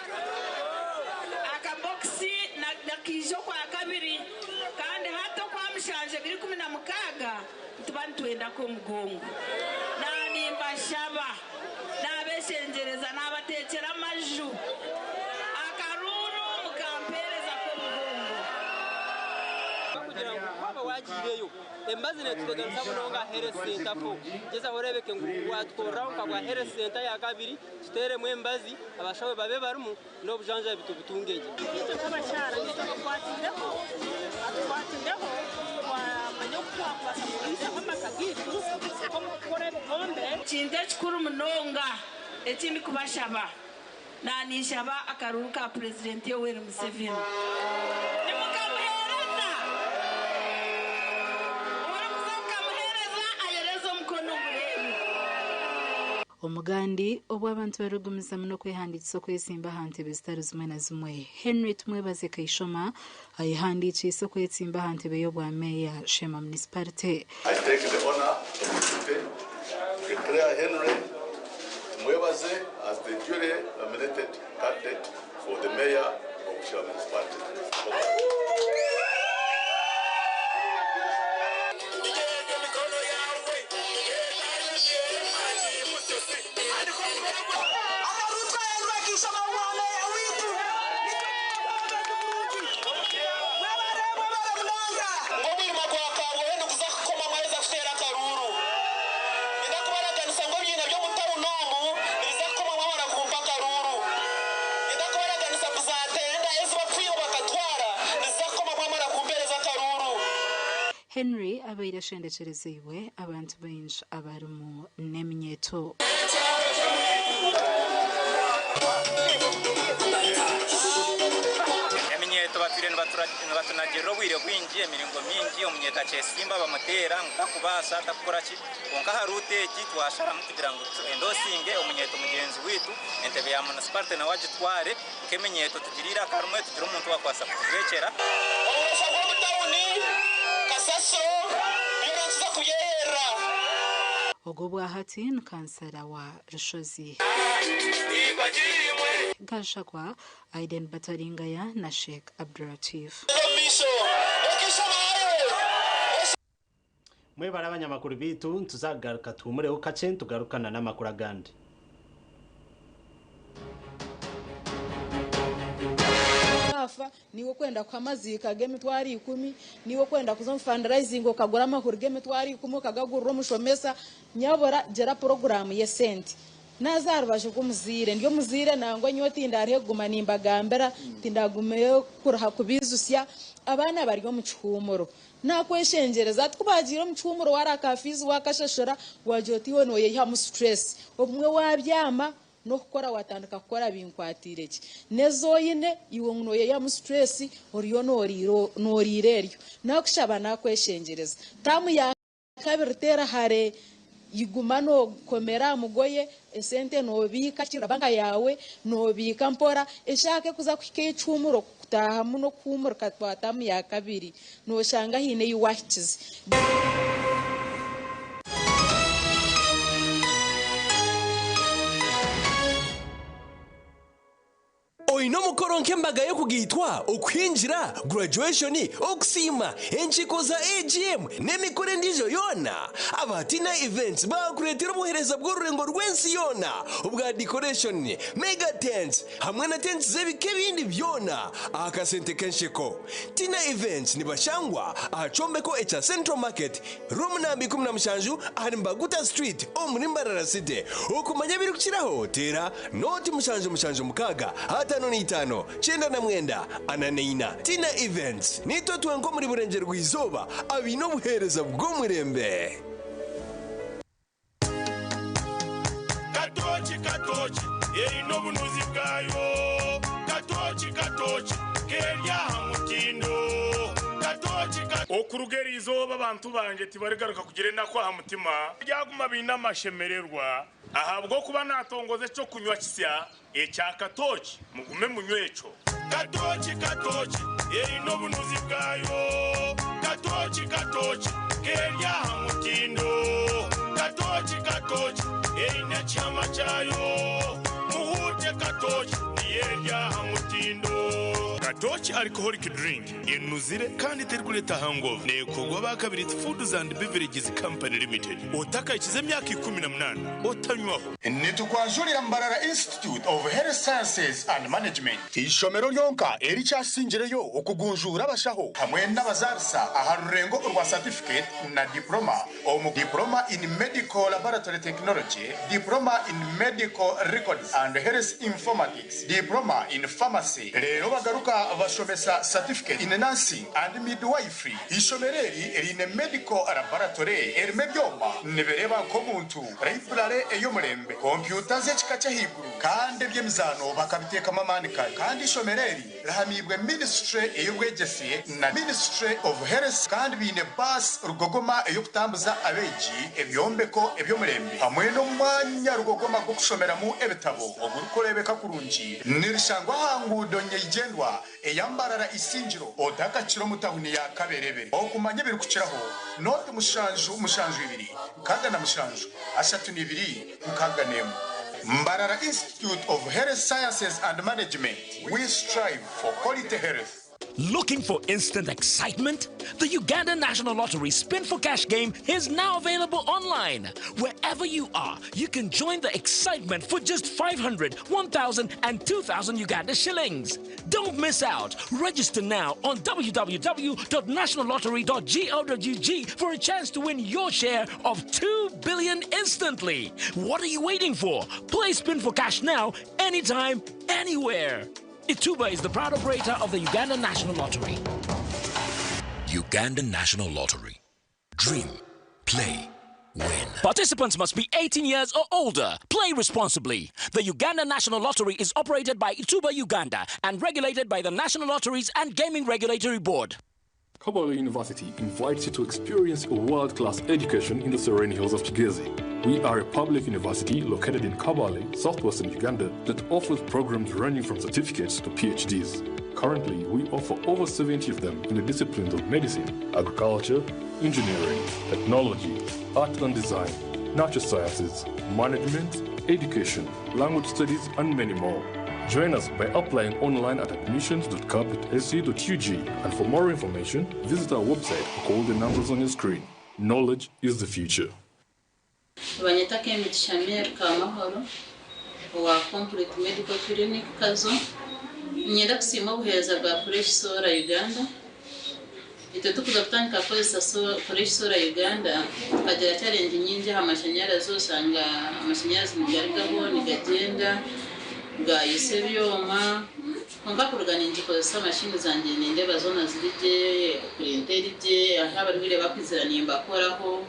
aka box nakijo kwa kabiri kandi hato kwa mshanje biri 16 tubantwenda ko mgongo nani mbashaba nabeshengereza nabatekera amaju akaruru mukampereza ko mgongo kugira ngo baba wagireyo embazine tuteganza bunonga here center fo geza horebeke ngo watwora ukagwa here center ya kabiri tutere mwembazi abashawe babe barumu no bujanja bitubutungenge icyo cyabashara nicyo kwatindeho atwatindeho Chinze chikuru munonga etini kubashaba nani shaba akaruru ka president Yoweri Museveni nimukamuhereza waramukamuhereza ayerezo mkono muremu omugandi obw'abantu barugumiza muno kwehandikisa kwesimba hante bezitaro zimwe na zimwe Henry Tumwebaze Kaishoma ayihandikisa isoko kwetsimba hante beyo bwa meya Shema Municipality. I take the honor to declare Henry Tumwebaze as the duly nominated candidate for the mayor of Shema Municipality. Henry abaira shendechereziwe abantu benshi abarimu n'eminyeto. Eminyeto bafire batunagero bwire bwingi emiringo mingi omunyeta chesimba bamutera nkakubasa takukora ki konka harute ki twasharamu kugira ngo endosinge omunyeto mugenzi witu entebe ya municipality na wagitware keminyeto tugirira karumwe tugira umuntu wakwasa kugekera Ogo bwahatin kansara wa Rushozi Gashakwa Aiden Bataringaya na Sheikh Abduratif. Mwebara abanyamakuru bitu tuzagaruka tumureho kace tugarukana n'amakuru agandi. Niwo kwenda kwa mazika game twari 10 niwo kwenda kuzo fundraising okagura amakuru game twari 10 kagagurura mushomesa nyabora gera program ye senti nazarubashe kumuzire ndiyo muzire nangwa nyo tindare guma nimbagambera tindagumeyo kuraha kubizusya abana bariyo mu cyumuro nakweshengereza twubagira mu cyumuro warakafizi wakashashora wajotiwe noye ya mu stress obumwe wabyama no kukora watandika kukora binkwatireke nezoyine iwo noye ya mu stress oriyo norireryo nakushaba nakweshengereza tamu ya kabirtera hare iguma no komera mugoye esente nobika kirabanga yawe nobika mpora eshake kuza kwike icumuro kutaha muno kumurka twatamu ya kabiri no shanga hine yiwachize Oino mukoronke mbaga yo kugitwa ukwinjira graduation okusima enchiko za AGM nemikore ndijo yona abatina events bakuretera obuhereza bw'orurengo rwensi yona ubwa decoration mega tents hamwe na tents zebike bindi byona akasente kenshiko tina events nibashangwa ahacombeko echa Central Market room nambi 17 ahari Mbaguta Street omurimbarara city okumanya biri kukiraho tera noti mushanju mukaga atano ni itano chenda na mwenda ananeina tina events nito tuwenko muri burengero rw'izoba abino buhereza bw'umurembe katochi ino bunuzi bwayo katochi kerya hamutindo katochi okurugera izoba abantu banje tibarigaruka kugire nakwa hamutima byaguma binamashemererwa ahabwo kuba natongoze cyo kunywa kisya echa katochi mugume munywecho katochi ino bunuzi bwayo katochi kerya hamutindo katochi ina chama chayo muhuje katochi yerya hamutindo katochi alcoholic drink inuzire kandi terkuleta hangover nekogwa bakabiri Foods and Beverages Company Limited otaka ikize myaka 18 otanywaho nitukwanjurira Mbarara Institute of Health Sciences and Management ishomero lyonka eri cyashingireyo okugunjura abashaho hamwe n'abazarisa aharurengo rwa certificate na diploma diploma in medical laboratory technology, diploma in medical records and health informatics, diploma in pharmacy. Rero bagaruka bashomesa certificate in nursing and midwifery. Ishomereri erine medical laboratory erime byoma nebereba ko muntu library eyomurembe computer zechikacha higuru kandi byemizano bakabiteka mamanika kandi ishomereri rahamibwe ministry eyobwegesiye na ministry of health kandi bine bus rugogoma eyokutambuza abeji ebyombeko ebyomurembe hamwe no mwanya rugogoma go kushomeramo ebitabo ogurukorebeka kurungi nirishangwa hangudo nyegendwa eyambarara isinjiro odaka kiro mutahuni ya kaberebe okumanya biri kukiraho note mushanju ibiri kaga na mushanju ashatu nibiri mukaga nemu Mbarara Institute of Health Sciences and Management. We strive for quality health. Looking for instant excitement? The Uganda National Lottery Spin for Cash game is now available online. Wherever you are, you can join the excitement for just 500, 1,000 and 2,000 Uganda shillings. Don't miss out. Register now on www.nationallottery.go.ug for a chance to win your share of 2 billion instantly. What are you waiting for? Play Spin for Cash now, anytime, anywhere. Ituba is the proud operator of the Uganda National Lottery. Uganda National Lottery. Dream, play, win. Participants must be 18 years or older. Play responsibly. The Uganda National Lottery is operated by Ituba Uganda and regulated by the National Lotteries and Gaming Regulatory Board. Kabale University invites you to experience a world-class education in the serene hills of Kigezi. We are a public university located in Kabale, southwestern Uganda, that offers programs ranging from certificates to PhDs. Currently, we offer over 70 of them in the disciplines of medicine, agriculture, engineering, technology, art and design, natural sciences, management, education, language studies, and many more. Join us by applying online at admissions.cap.sc.ug, and for more information, visit our website or call the numbers on your screen. Knowledge is the future. Banyita Kemi Shamir Kamahoro wa Complete Medical Clinic Kazo nyenda kusima buheza bwa Fresh Sora Uganda ite tukuza kutandika koresha sora Uganda tukagera challenge nyingi amashanyarazi usanga amashanyarazi nigarigaho nigagenda gayise byoma konka kurugana injikoza mashini zanje nindeba zona zirije kurinteri je ahaba bireba kwiziraniye mbakoraho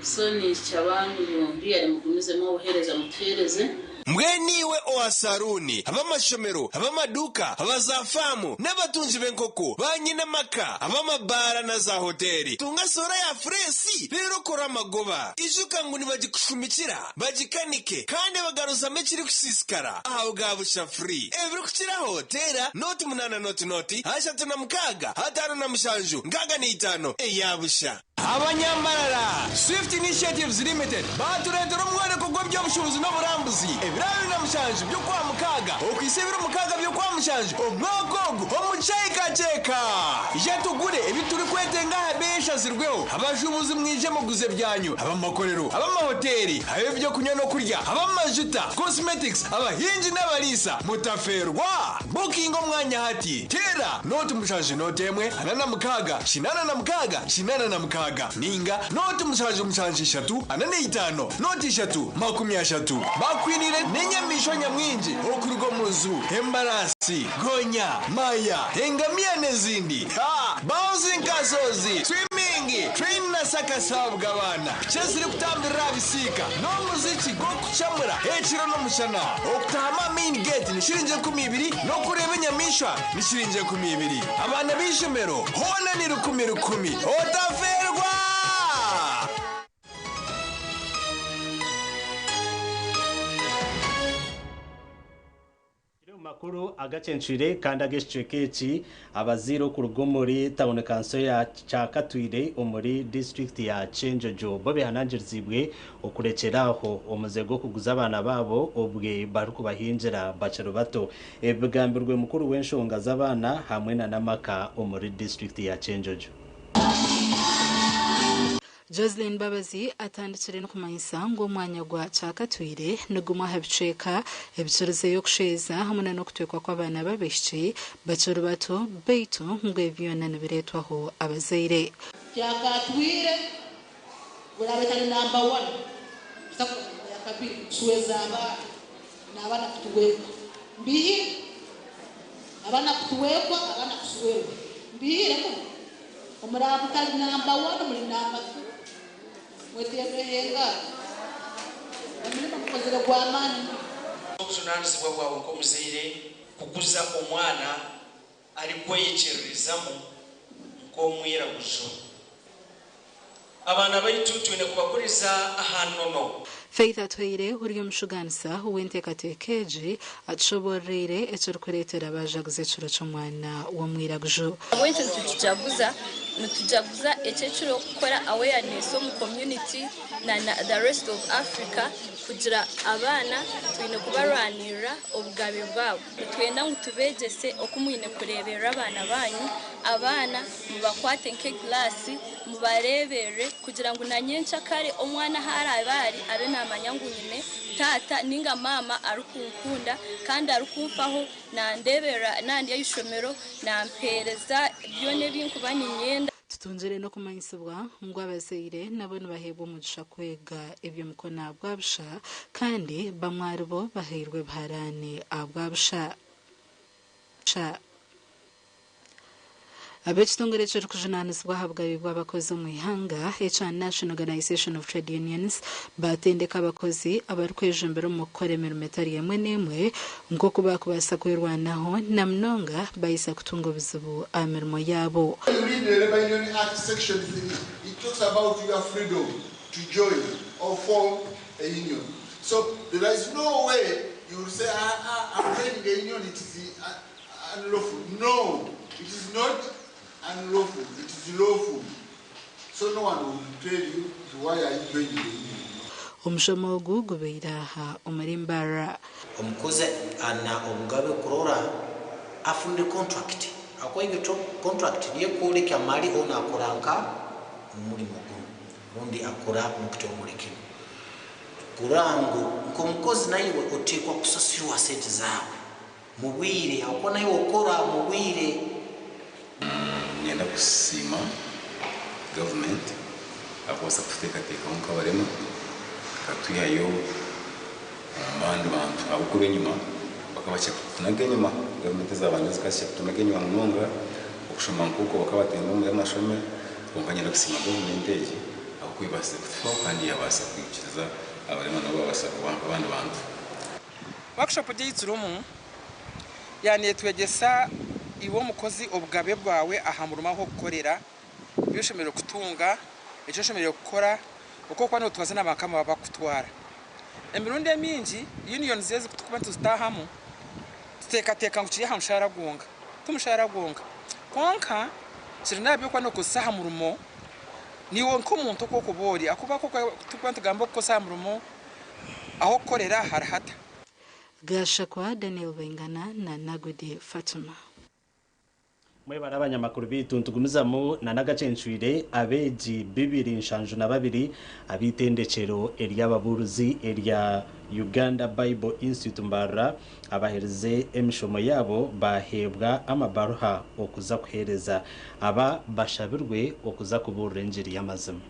so ni cyabantu mbiyare mugumizemo uhereza mutereze Mweniwe oasaruni, abamashomero, abamaduka, abazafamu, n'abatunzi b'enkoko, banyina maka, abamabara na za hoteli. Tunga sora ya fresi, rero kora amagoba. Ijuka ngo nibagikushumikira, bagikanike, kandi bagaruza mekiri kusisikara. Aho gabusha free. Evri kuchira hotera, noti munana noti, hashatu na mkaga, hatano na mshanju, ngaga ni itano, yabusha. Abanyambarara Swift Initiatives Limited baturetera umwana kugwa by'obushubuzi n'uburambuzi ebirabi na mushanje byo kwa mukaga okwisebira mukaga byo kwa mushanje omwogogo omucyayikaceka yatugure ebituri kwetenga habesha zirweho abashubuzi mwije muguze byanyu abamakorero abamahoteli abebyo kunya no kurya abamajuta cosmetics abahinji n'abarisa mutaferwa booking omwanya hati tera noti mushanje notemwe anana mukaga shinana na mukaga shinana na mukaga ninga noti mushanje eshatu anane itano noti eshatu 30 bakwinire nenyamisho nyamwinji okurugo muzu embarasi gonya maya engamia nezindi bouncing kasozi swimming train na sakasabwa abana cyazire kutambira bisika no muziki go kuchamura hechiro no mushana okutama main gate ni shirinje 200 no kureba nyamisha ni shirinje 200 abana bishomero hona ni 10 otaferwa makuru Agacencwire kandi ageshekeki abaziro ku rugomori town council ya Cyakatwire umuri district ya Chenjojo bobe hanangirizibwe okurekeraho omuzego kuguza abana babo obwe bari kubahinjira bacero bato ebigambirwe mukuru w'enshonga z'abana hamwe na namaka umuri district ya Chenjojo. Jocelyn Babazi atandikire no kumanyisa ngo umwanya gwa Cyakatwire nuguma habiceka ebicuruze yo kusheza hamwe no kutwekwa kw'abana babeshye bacero bato beitu ngo ebyona nibiretwaho abazaire Cyakatwire burabeta ni number 1 yakabiri suweza abana kutuwekwa mbihi abana kutuwekwa abana kusuwekwa mbihi reko umurabuka number 1 muri number 2 wetebenga amina mukozera kwa amani okusunanizibwa bwawe nk'omuzaire kukuza omwana ari kweyekyererezamu nk'omwiraguzo abana baitu twine kubakuriza ahannono Faith atwire uri mushuganisa uwentekatekeje atshoborere ecyukuretera bajaguze cyuro cy'umwana wa mwiragujo abwenze tujaguza ecyecuro gukora awareness mu community na the rest of Africa kugira abana twine kubaranira obugabe bwabo twenda ngo tubegese okumwine kurebera abana banyu abana mubakwate nke glass mubarebere kugira ngo nanyencha kare omwana harabari abe namanya ngo nyine tata ninga mama arukunkunda kandi arukumfaho nandebera nandi yishomero nampereza byone binkubani nyenda tutunzire no kumanyisibwa ngo abazaire nabo bahebwa umugisha kwega ibyo mukona bwabusha kandi bamwaribo bahirwe bharane abwabusha abechitongere cyo kujunaniswa habwa bibwa abakozi mu ihanga National Organization of Trade Unions batendeka abakozi abarikweje mbere mu koremera metari yemwe nemwe ngo kuba kubasa kwirwanaho namnonga bayisa kutunga bizubu amirimo yabo. The Labor Union Act section 3 it talks about your freedom to join or form a union. So there is no way you will say I'm joining a union, it is unlawful. No, it is not unlawful, it is lawful. So no one will tell you why are you joining the union. Umshomo gugubeiraha umarimbara umukoze ana omugabe kurora afunde contract akoinge contract niye kule kamali ona akoranka muri mukuru undi akora mukito muliki kurango nkomukozi naye otekwa kusasirwa sente zawe mubwire akona yo okora mubwire turenda kusima government akosa kuteekateka mu kabarema katwihayo abandi bantu abukuru enyuma bakabasha kutunaga enyuma government z'abantu zikasha kutunaga enyuma munonga okushoma nkuko bakabatemba mu y'amashome konkanyira kusima government eji aho kwibase kutufaho kandi yabasa kwikiriza abarema nabo babasa kubanga abandi bantu workshop y'itsurumu yani twegesa iwo mukozi obugabe bwawe ahamuruma ho gukorera bishomero kutunga ejo shomero gukora uko kwano twazana bakama bakutwara emirundi emingi union zeze kutukuba tuzitahamu tutekateka ngo kiriya mushara gunga tumushara gunga konka kirina byo kwano kusaha murumo niwo nkomuntu ko kubori akuba ko tukuba tugamba ko saha murumo aho korera harahata Gashakwa Daniel Bengana na Nagode Fatuma. Mwe bari abanyamakuru bituntugumizamu na Agacencwire abeji 2022 abitendekero ery'ababuruzi erya Uganda Bible Institute mbara abahereze emishomo yabo bahebwa amabaruha okuza kuhereza aba bashabirwe okuza kuburira injiri y'amazima.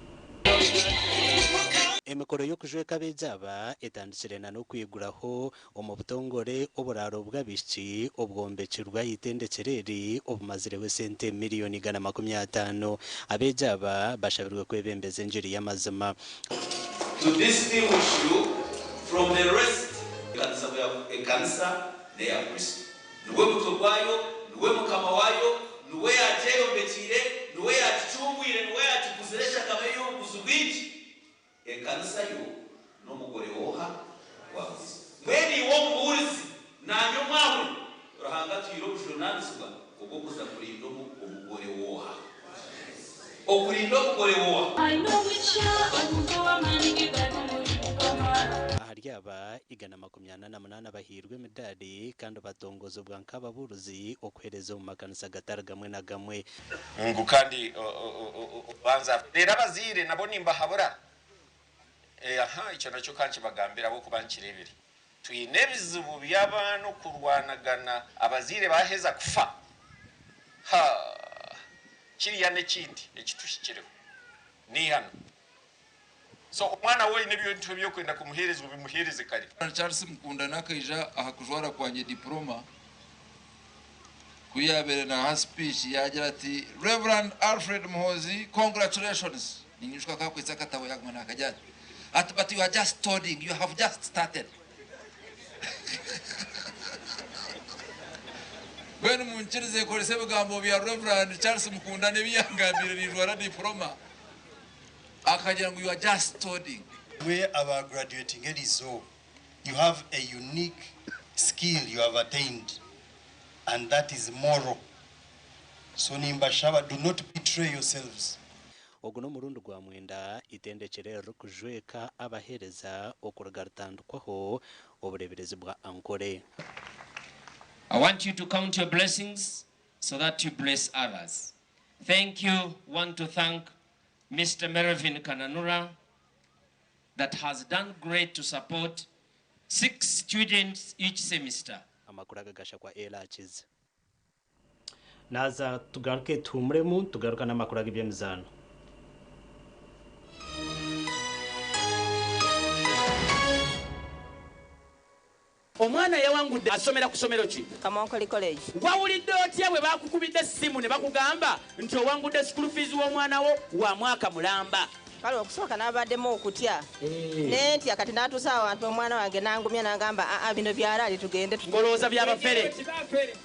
Emikoro yo kujweka bejaba etandikirena no kwiguraho omubutongore oburaro bw'abishi obwombekirwa yitendekereri obumazire w'esente miliyoni 150 abejaba bashabirwe kwebembeza enjiri y'amazima. To distinguish you from the rest, kanisa ya kanisa ne ya Kristo. Nuwe mutogwayo, nuwe mukama wayo, nuwe yateyo mbetire, nuwe yatuchungwire, nuwe yatukuzesha kameyo kuzubiji. Kanisa yo no mugore woha wabuze mweni wo murizi nanyo mwawe rahanga twiro bujonanzwa ubwo kuza kurindo umugore woha okurindo umugore woha I know which abuwa manike aharyaba igana 28 bahirwe medali kandi batongozo bwa nkababuruzi okwereza mu makanisa gatara gamwe na gamwe ngo kandi banza rera bazire nabo nimba habura aha icyo nacyo kanci bagambira bo kubankirebere tuyinebiza ubu by'abantu kurwanagana abazire baheza kufa ha kiriya n'ikindi ekitushyikireho ni hano so umwana we n'ibyo byo kwenda kumuhereza ubimuhereze kare Charles Mukunda nakayija ahakujwara kwanye diploma kuyabere na speech yagira ati Reverend Alfred Muhozi congratulations ninyushka kakwitsa katabo yakmana akajya. But you are just studying, you have just started. When Munchirize Koresebagambo, we are Reverend Charles Mukunda, Nebianga, diploma. Akajang, you are just studying. We are graduating, it is so. You have a unique skill you have attained, and that is moral. So, Nimbashaba, do not betray yourselves. Oguno murundo gwa mwenda itendekere rukujweka abahereza okuragatandukwaho obureberezi bwa ankore. I want you to count your blessings so that you bless others. Thank you. Want to thank Mr. Mervin Kananura that has done great to support 6 students each semester. Amakuraga gasha kwa ELIAS. Naza tugaruke tumremu tugaruka n'amakuraga by'emizano. Omwana yawangudde asomera ku somero ki? Kamonkoli College. Wawulidde otya bwe bakukubidde essimu ne bakugamba nti owangudde school fees w'omwana wo wa mwaka mulamba? Kale okusooka n'abaddemu okutya. Nentya kati n'atuusa awantu omwana wange n'angumya n'agamba bino byalaali tugende. Ngolooza byabafere.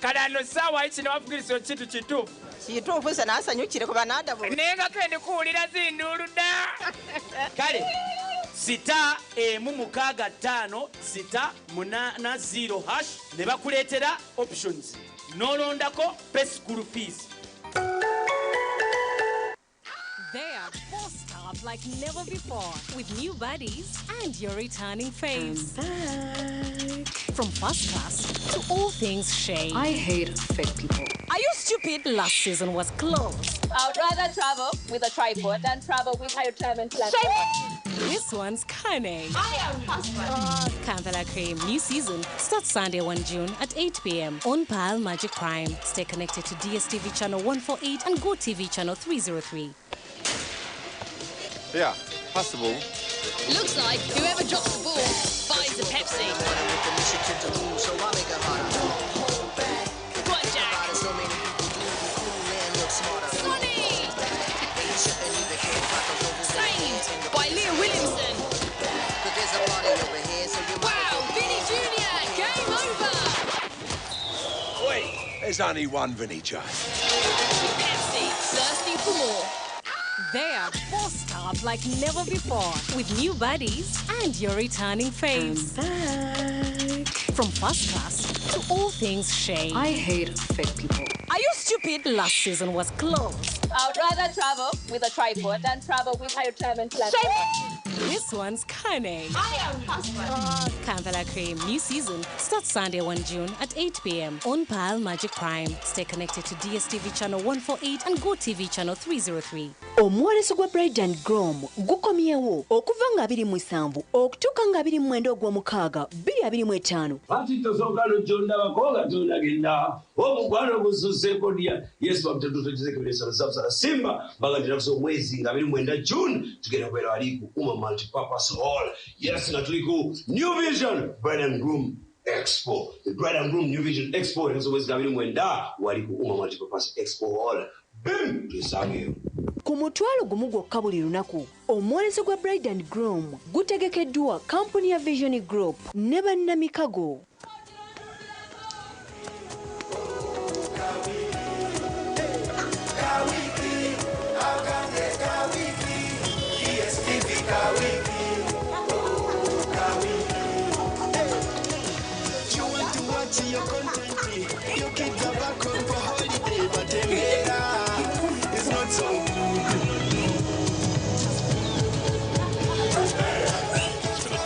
Kale ano ssaawa kino wafugiriza kintu kituufu. Kituufu se n'asanyukire kuba n'addabu. Naye nga kende kuwulira zinduulu dda. Kale sita mumukaga 5 sita munana 0 hash ne bakuleetera options nolondako pay school fees. They are bossed up like never before with new buddies and your returning faves. From first class to all things shade. I hate fake people. Are you stupid? Last season was closed. I would rather travel with a tripod than travel with high retirement plan. This one's cunning. I am husband. Kampala Cream, new season starts Sunday 1 June at 8 p.m. on Pile Magic Prime. Stay connected to DSTV channel 148 and Go TV channel 303. Yeah, possible. Looks like whoever drops the ball buys the Pepsi. Go on, Jack. Sonny! Saved by Leah Williamson. Wow, Vinny Jr., game over. Wait, there's only one Vinny J. Pepsi, thirsty for more. They are bossed up like never before with new buddies and your returning faves. From first class to all things shame. I hate fake people. Are you stupid? Last season was closed. I would rather travel with a tripod than travel with high retirement plan. This one's cunning. I am husband. Kampala Cream, new season starts Sunday 1 June at 8 p.m. on Pile Magic Prime. Stay connected to DSTV channel 148 and Go TV channel 303. Omwoleso gwa Bride and Groom gukomyewo okuva nga 27 okutuuka nga 29 ogw'omukaaga 2025. Pati tosooka lujonda bakoga tonagenda omukwano gususeeko dya Yesu bamutatutekizekebelesa sabsala simba bagatira kusa omwezi nga 29 June tugenda kubeera wali ku Uma Multipurpose Hall. Yes, nga tuli ku New Vision Bride and Groom Expo. The Bride and Groom New Vision Expo era omwezi nga 29 wali ku Uma Multipurpose Expo Hall. Bim tusangeyo. Ku mutwalo gumu gwokka buli lunaku omwoleso gwa Bride and Groom gutegekeddwa kampuni ya Vision Group ne bannamikago. Your content, your kids are back home for holiday, but it's not so good.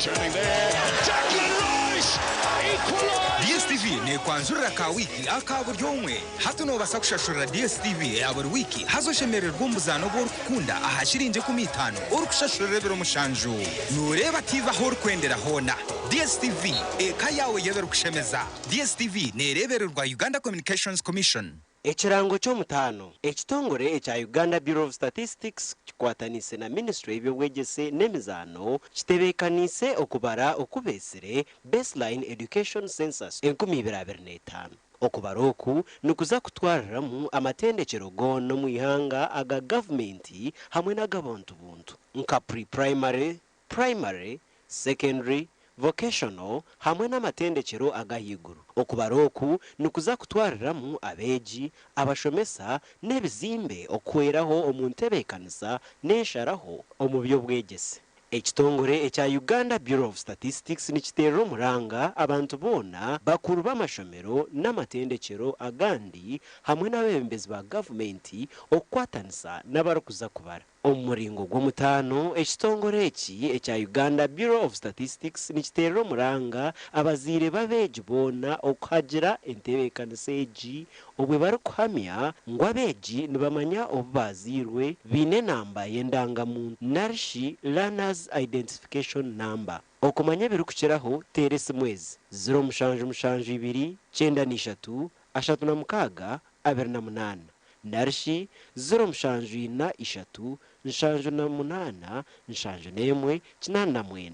Turning there, Jacqueline Rice equalized. DSTV ne kwanzurira ka wiki akaburyomwe hatuno basakushashura DSTV ya buri wiki hazoshemererwa umbuzano bwo kukunda ahashirinje ku mitano urukushashura biro mushanju nureba TV aho rukwendera hona DSTV eka yawe yebera kushemeza DSTV nerebererwa Uganda Communications Commission. Ekirango ky'omutano ekitongole ekya Uganda Bureau of Statistics kikwatanise na Ministry y'ebyobwegese n'emizaano kitebeekanise okubara okubeesire baseline education census 2025. Okubara oku nukuza kutwariramu amatendekero gono mu ihanga aga gavumenti hamwe n'ag'abantu buntu nka pre-primary, primary, secondary, vocational hamwe n'amatendekero agahiguru. Okubara oku nukuza kutwariramu abeegi abashomesa n'ebizimbe okweraho omuntebeekanisa n'ensharaho omu by'obwegese. Ekitongole ekya Uganda Bureau of Statistics nikiteerera omuranga abantu boona bakuru b'amashomero n'amatendekero agandi hamwe n'abebembezi ba gavumenti okukwatanisa n'abarukuza kubara. Omuringo gw'omutano ekitongole eki ekya Uganda Bureau of Statistics nikiteerera omuranga abaziire b'abeegi boona okuhagira entebeekanisa egi obwe barikuhamya ngu abeegi nibamanya obu baziirwe biine namba y'endangamuntu narishi Learners Identification Number. Okumanya birikukiraho teera esimu ezi 0772 93 36 28 narishi 0743 78 91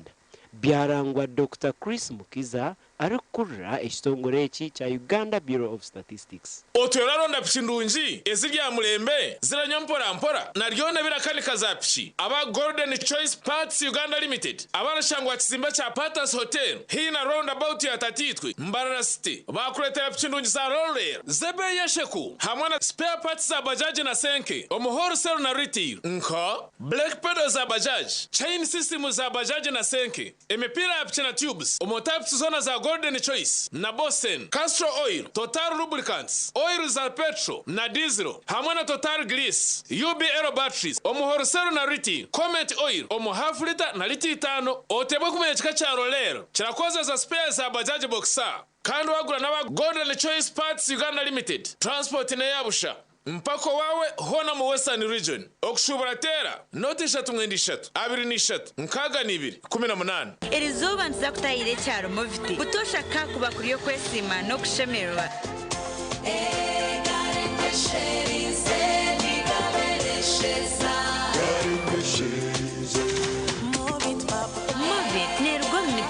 byarangwa Dr. Chris Mukiza arikukurira ekitongole eki kya Uganda Bureau of Statistics. Otweraronda piki ndungi ezirya mulembe ziranya mpora naryone birakanika za piki aba Golden Choice Parts Uganda Limited abarashangwa kizimba kya Patas Hotel hina roundabout ya Tatitwe Mbarara City bakuletera piki ndungi za roller zebe yesheku hamwe na spare parts za bajaji na senke omuhoro sell na retail nka black pedals za bajaji chain system za bajaji na senke emipira ya piki na tubes omotypes zona za Golden Choice na Bosen, Castro Oil, Total Lubricants, Oil za Petrol na Diesel, hamwe na Total Grease, UB Aero Batteries, omuhorisero na Riti, Comet Oil, omu half liter na liti 5, otebwe kumenya kika kya roller, kirakoze za spares za Bajaj Boxer, kandi wagura n'aba Golden Choice Parts Uganda Limited, transport ne yabusha. mpako wawe hona mu Western Region okushubura tera noti 3 23 nkaga ni 2 iri zuba nza kutayire cyaro moviti utosha kakuba kuriyo kwesima no kushemerwa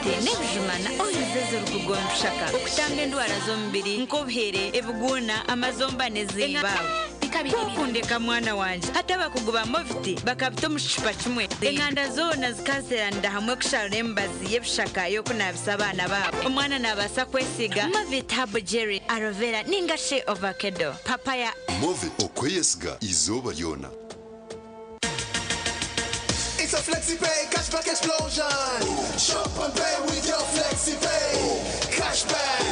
nebujumana oyizezo rukugomshaka okutanga endwara z'omubiri nk'obuhere ebuguna amazombane z'ibaawe kukundeka mwana wanje hata bakuguba moviti bakabita omushipa kimwe enganda zoona zikaziranira hamwe kusharura emibazi y'ebishaka y'okunaabisa abaana baabo omwana naabasa kwesiga movit habo jerry aloe vera ninga she ovacado papaya movit okweyesiga izooba lyona. It's a FlexiPay cashback explosion. Shop and pay with your FlexiPay. Cashback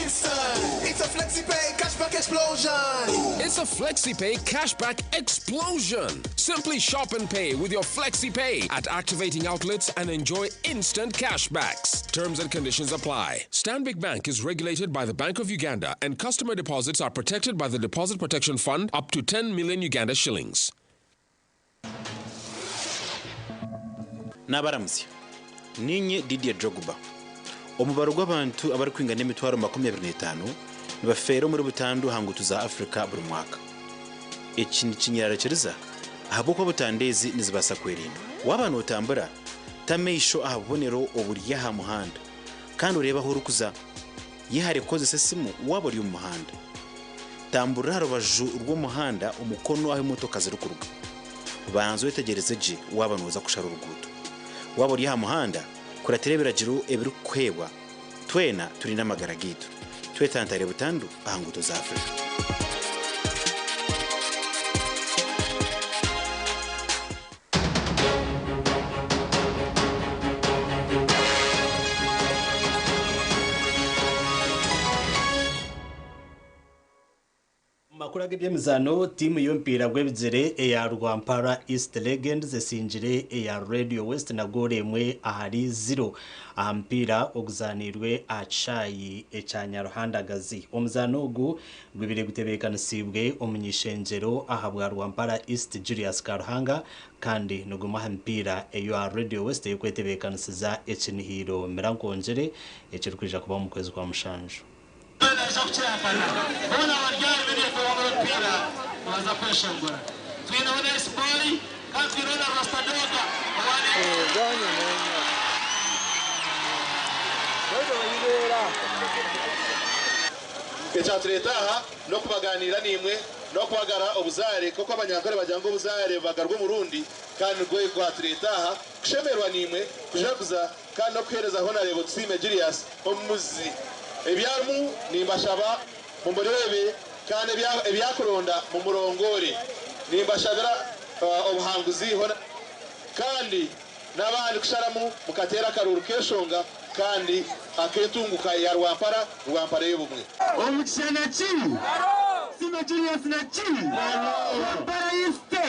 instant. It's a FlexiPay cashback explosion. It's a FlexiPay cashback explosion. Simply shop and pay with your FlexiPay at activating outlets and enjoy instant cashbacks. Terms and conditions apply. Stanbic Bank is regulated by the Bank of Uganda, and customer deposits are protected by the Deposit Protection Fund up to 10 million Uganda shillings. Nabaramzi ninye Didier Drogba omubaro gw'abantu abari kwinga n'emitwaro 25 nibafero muri butandu hangutu za Afrika buri mwaka iki ni kinyararekeriza ahabo ko butandezi nizibasa kwerinda wabana utambura tameisho ahabonero oburiya ha muhanda kandi ureba aho rukuza yihare koze sesimu wabari mu muhanda tambura harubaju rw'umuhanda umukono aho imotoka zirukuruga banzo wetegereze je wabanoza kushara uruguto waburi ha muhanda kuraterebera jiru ebiru kwebwa twena turi n'amagara gitu twetantare butandu ahanguto za Afrika. Makuraga byemizano timu yompira gwebizere eya Rwampara East Legends esinjire eya Radio West na gore emwe ahari 0 ahampira oguzanirwe achayi echanya ruhandagazi omuzano ogu gwibire gutebekanasibwe omunyishenjero ahabwa Rwampara East Julius Karuhanga kandi nuguma hampira eyo Radio West yokwetebekanasiza ekinihiro mirankonjere ekirkwija kuba mu kwezi kwa mushanju. Echaturetaha no kubaganira nimwe no kwagara obuzare koko abanyankore bajyango obuzare bagarwa murundi kandi rwe kwaturetaha kushemerwa nimwe kujaguza kandi no kwereza honorable Tsime Julius omuzi ebyamu nimbashaba mumurebe kandi ebyakuronda mu murongore nimbashagara obuhanguzi hona kandi nabandi kusharamu mukatera karuru keshonga kandi aketunguka ya Rwampara y'ubumwe omukishana ki Tsime Julius na ki Rwampara yiste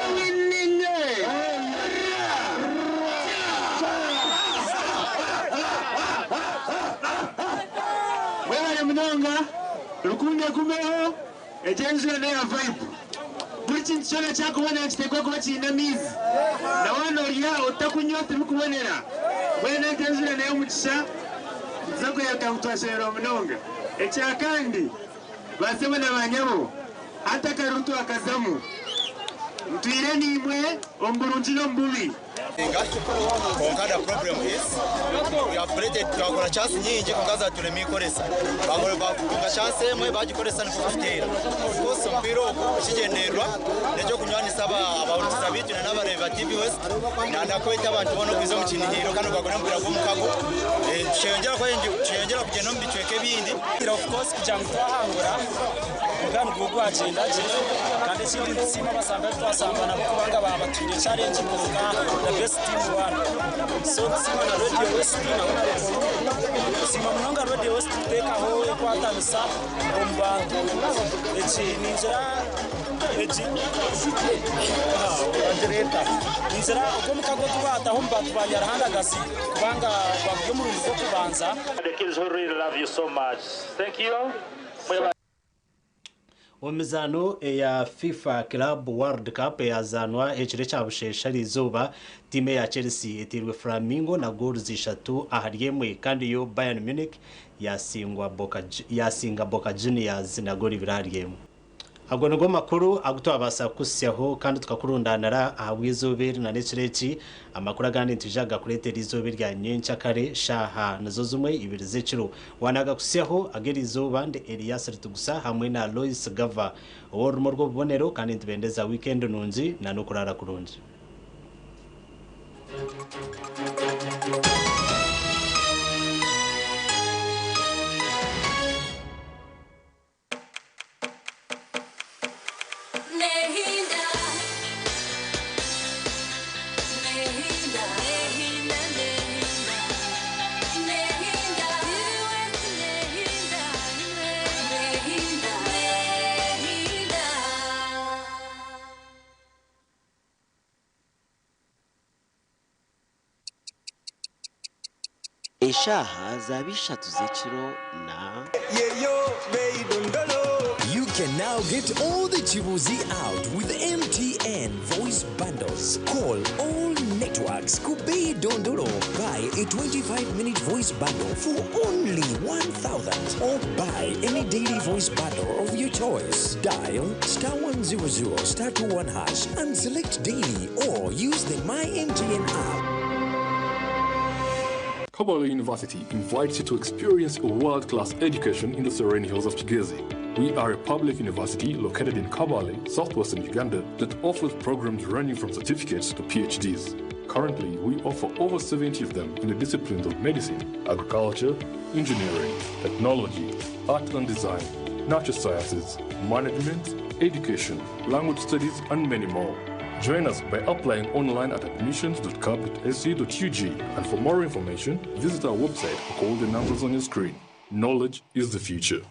ewininge Munonga rukunde kumeho ejenzwe na vibe buri kintu cyone cyakubona kitegwa kuba kinamizi na wano ya utakunyota bikubonera wena ejenzwe na umugisha zako yakawutwashera Munonga ekya kandi basema na banyabo hata karutu akazamu mtuire nimwe omburunjino mbubi Konkada problem is we have created twakora chance nyingi kongaza turemikoresa bagore bakunga chance mwe bagikoresa ni kufitera kose mpiro kigenderwa nejo kunywani saba abawutisa bitu na nabareva TV West na ndakwita abantu bono kwizo mukinihiro kandi bagore mpira go mukago cyengera kugenda mbicweke bindi of course kujangu twahangura kandi gugu agenda je kandi kindi nsima basanga twasanga nabo kubanga babatwire challenge mu the best team one so nsima na Radio West na sima Munonga Radio West teka ho kwatamisa ombantu echi ninjira echi andreta ninjira ukomukago tubata ho mbatu banyarhandagazi kubanga bagyo mu rugo kubanza the kids who really love you so much. Thank you. Omizano ya FIFA Club World Cup yazanwa ekire cyabushesha rizoba time ya Chelsea etirwe Flamingo na goals 3 ahariyemwe kandi yo Bayern Munich yasinga Boca Juniors na goli birariyemwe. Agwo ngo makuru agutwabasa kusyaho kandi tukakurundanara ahwizobere na nekireki amakuru agandi ntijaga kuretera izobere rya nyencha kare shaha nazo zumwe ibiri zeciro wanaga kusyaho agerizo nde ELIAS RUTUGUSA hamwe na Loice GAVAH orumo rwo bonero kandi ntibendeza weekend nunzi na nukurara kurunzi. Eshaha zabishatu zechiro na You can now get all the chibuzi out with MTN voice bundles. Call all networks. Kubei Dondoro. Buy a 25-minute voice bundle for only 1,000 or buy any daily voice bundle of your choice. Dial *100 *21# and select daily or use the My MTN app. Kabbalah University invites you to experience a world-class education in the serene hills of Kigezi. We are a public university located in Kabbalah, southwestern Uganda, that offers programs ranging from certificates to PhDs. Currently, we offer over 70 of them in the disciplines of medicine, agriculture, engineering, technology, art and design, natural sciences, management, education, language studies, and many more. Join us by applying online at admissions.kab.sc.ug, and for more information, visit our website or call the numbers on your screen. Knowledge is the future.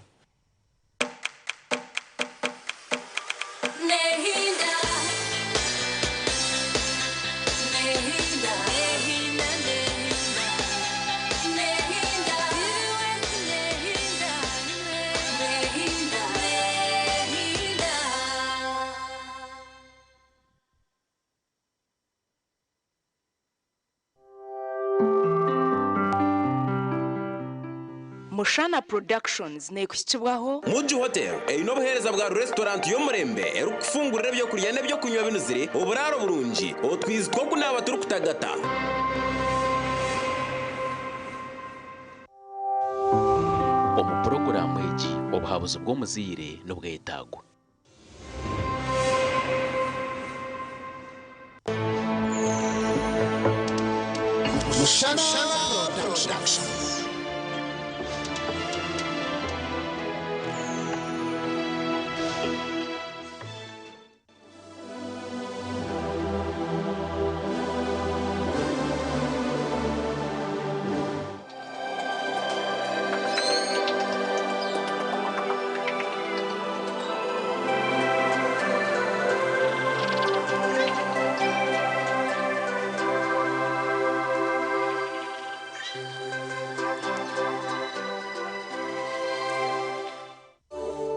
Mushana Productions nekushyirwaho Muji Hotel ino buhereza bwa restaurant yo murembe erukufungurira byo kurya nebyo kunywa binuzire uburaro burungi otwizwa kunaba turi kutagata Omuprogaramu egi obuhabuzi bw'omuzire n'obwetagwa Mushana Productions.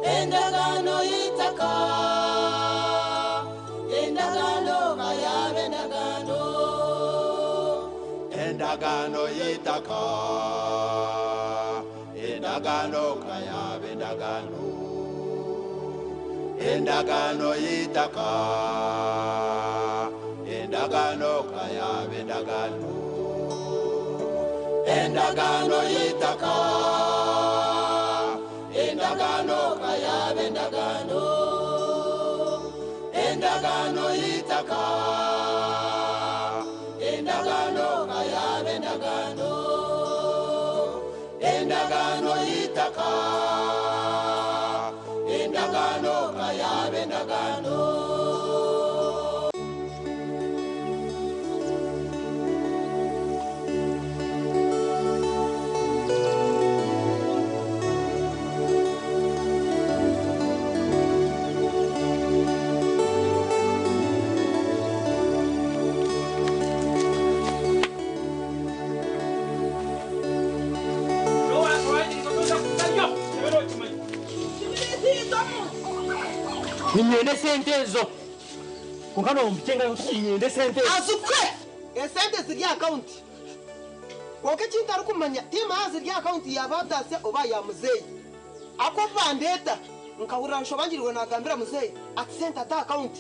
Endagano yitaka Endagano mayabe endagano Endagano yitaka Endagano kayabe endagano Endagano yitaka Endagano kayabe endagano Endagano yitaka Endagano kayabe endagano Endagano yitaka Endagano kayabe endagano Endagano yitaka Endagano kayabe endagano ninyende sente ezo kunkano omutenga ninyende sente azukwe esente ziri account woke kintu ari kumanya tima ziri account yabatase oba ya muzeyi ako bandeta nkahurira nshobangirwe nagambira muzeyi ati sente ata account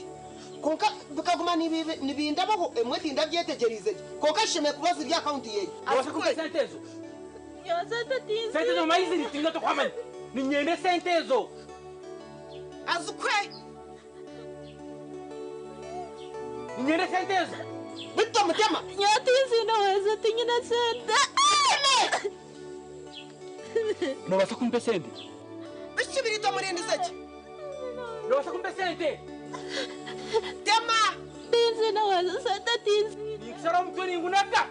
konka bikaguma nibindabaho emwe tinda byetegereze konka sheme kuba ziri account yeye azukwe sente ezo sente ezo maizi tinga to kwamanya ninyende sente ezo azukwe ninyende sente ezo Bito mutema. Nyatizi naweza tinyina sente. No basa kumpe sente. Bishibiri to murindi saki. No basa kumpe sente. Tema. Tinzi naweza sente tinzi. Nikisara mtoni ngunaka.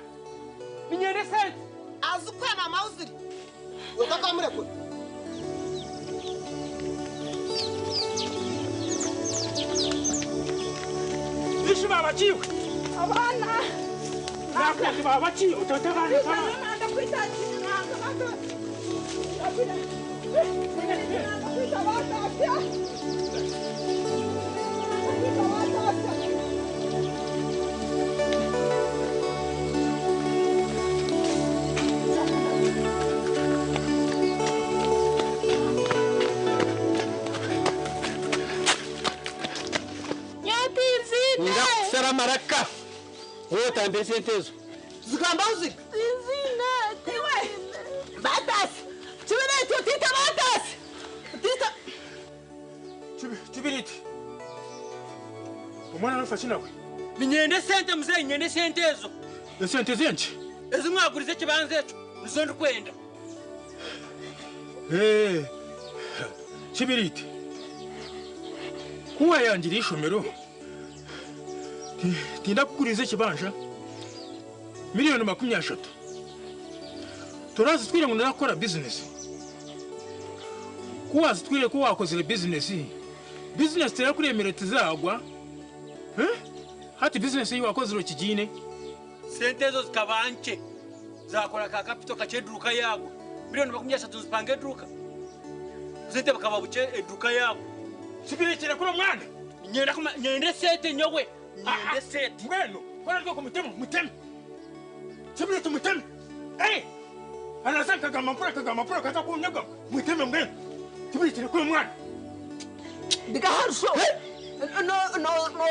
Ninyende sente. Azukwa na mauziri. Utaka mrepo. Bishi baba chiwe. Abana. Nakati baba chiwe. Utotabana sana. Nanda kuitaji. Sera maraka. Ota mbese ntezo. Zigamba uzi. Zina tiwe. Batas. Chibiriti utita batas. Utita. Chibiriti. Umwana nufashe nawe. Ninyende sente muzee nyende sente ezo. Sente zenje. Ezi mwagurize kibanze cyo. Nizo ndikwenda. Chibiriti. Kuwa yangira ishomero. Tinda kuguriza kibanja miliyoni 20. Turazi twire ngo nakora business. Kuwazi twire ko wakoze business. Business tera kuri emirete zagwa. Hati business yi wakoze ro kijine. Sente zo zikabanke. Zakora ka capital kacedruka yagwa. Miliyoni 20 zipange edruka. Sente bakaba buce edruka yagwa. Sibirekera kuri mwana. Nyenda sente nyowe. Nyende sete. Mweno, kwana rwoko mutema. Chibiriti mutema. Anazanka kagamampura kata kunyaga. Mutema mweno. Chibiriti kuri mwana. Bigaharsho. No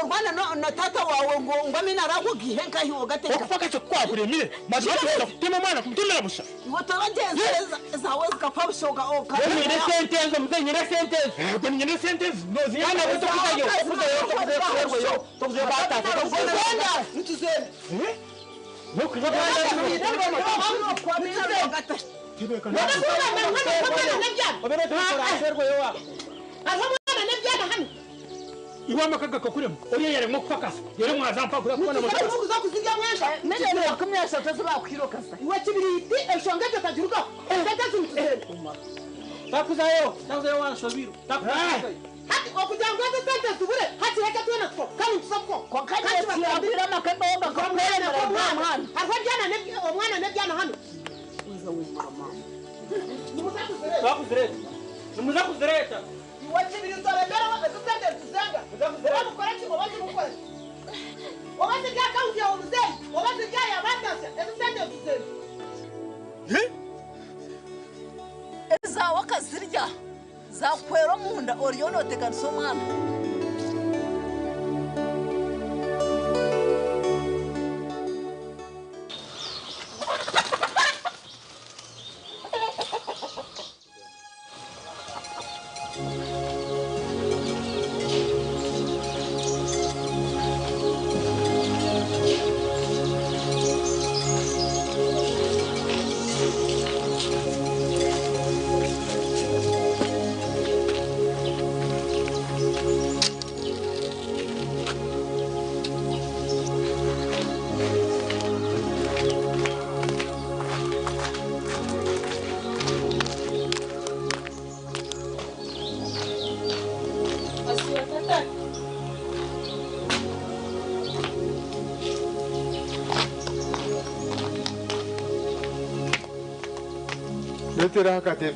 rwana no tata wawe ngo ngwamina rako gihenka hiwo gateka. Okufaka cyo kwabure mire. Mazwa kutema mwana kumtemera busha. Iwo torageze zawe zikapabushoga oka. Nyende sente zo muzee nyende sente. Ko nyende sente no ziyana buto kuzayo. Tukuzayo bata. Nituzeni. No kujaganda. Iwa makaga kakuremo uriya yare mo kwakasa yare mwazampa kura kubona mo kuza kuzirya mwenda Miliyoni 20 zibakwirokaza. iwe kibiriti eshongeje tagiruka ndetse ntuzeni takuzayo wanshobiro takuzayo hati okujangaza sente zubure hati reka twena two kandi tusako Kwa kaje yabira makamba wanga komera mwana arfa jana ne omwana ne jana hano uza umama nimuzakuzereta iwe kibiriti torebera sente tuzanga mukora kiko baje mukora obaze bya account ya umuzei obaze bya ya batase sente tuzeni Eza wakazirya. Zakwero munda oriyono tekanso mwana. Letera hakate.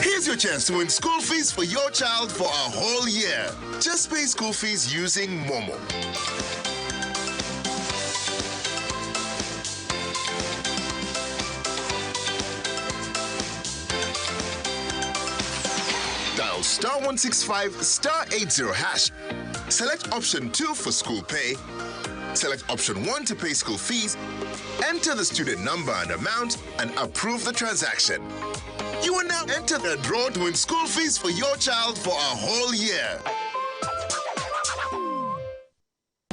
Here's your chance to win school fees for your child for a whole year. Just pay school fees using Momo. Dial *165 *80 hash. Select option 2 for school pay. Select option 1 to pay school fees. Enter the student number and amount and approve the transaction. You will now enter the draw to win school fees for your child for a whole year.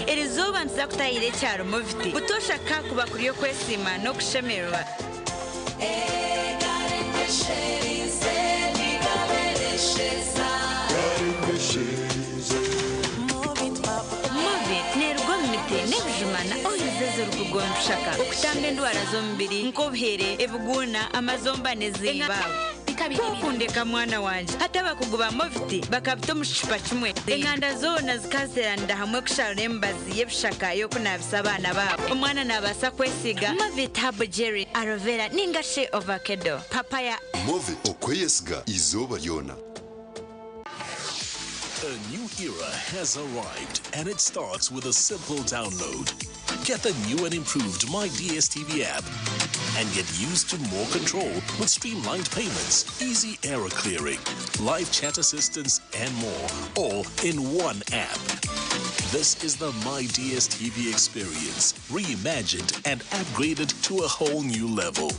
iri zuba nziza kutayire cyaro mufite gutosha kakuba kuri yo kwesima no kushemerwa nebujumana oyizeze rukugonda ushaka ukutambe ndwara zo mubiri nk'obuhere ebuguna amazombane z'imbaho kokundeka mwana wanje hata bakuguba mufti bakabita mushipa kimwe enkanda zona zikaseranira hamwe kushara embazi y'ebishaka yo kunabisa abana babo umwana nabasa kwesiga Movit Habo Jerry aloe vera ningashe avocado papaya Movit okweyesiga izuba lyona. A new era has arrived, and it starts with a simple download. Get the new and improved My DSTV app and get used to more control with streamlined payments, easy error clearing, live chat assistance, and more, all in one app. This is the My DSTV experience, reimagined and upgraded to a whole new level.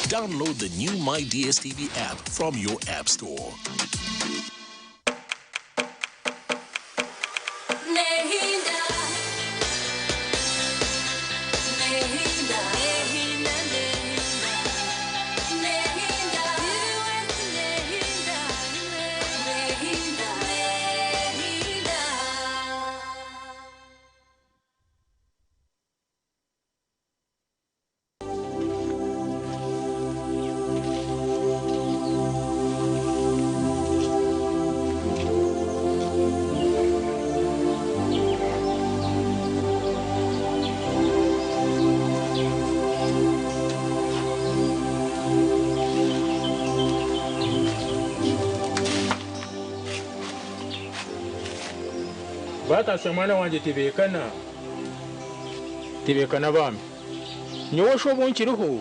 Download the new My DSTV app from your app store. batase mwana wanje tibekana bami nyowe shobo nkiriho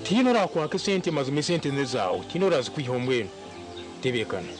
tinora kwaka sente mazumi sente nezawe tinora zikwihombweno tibekana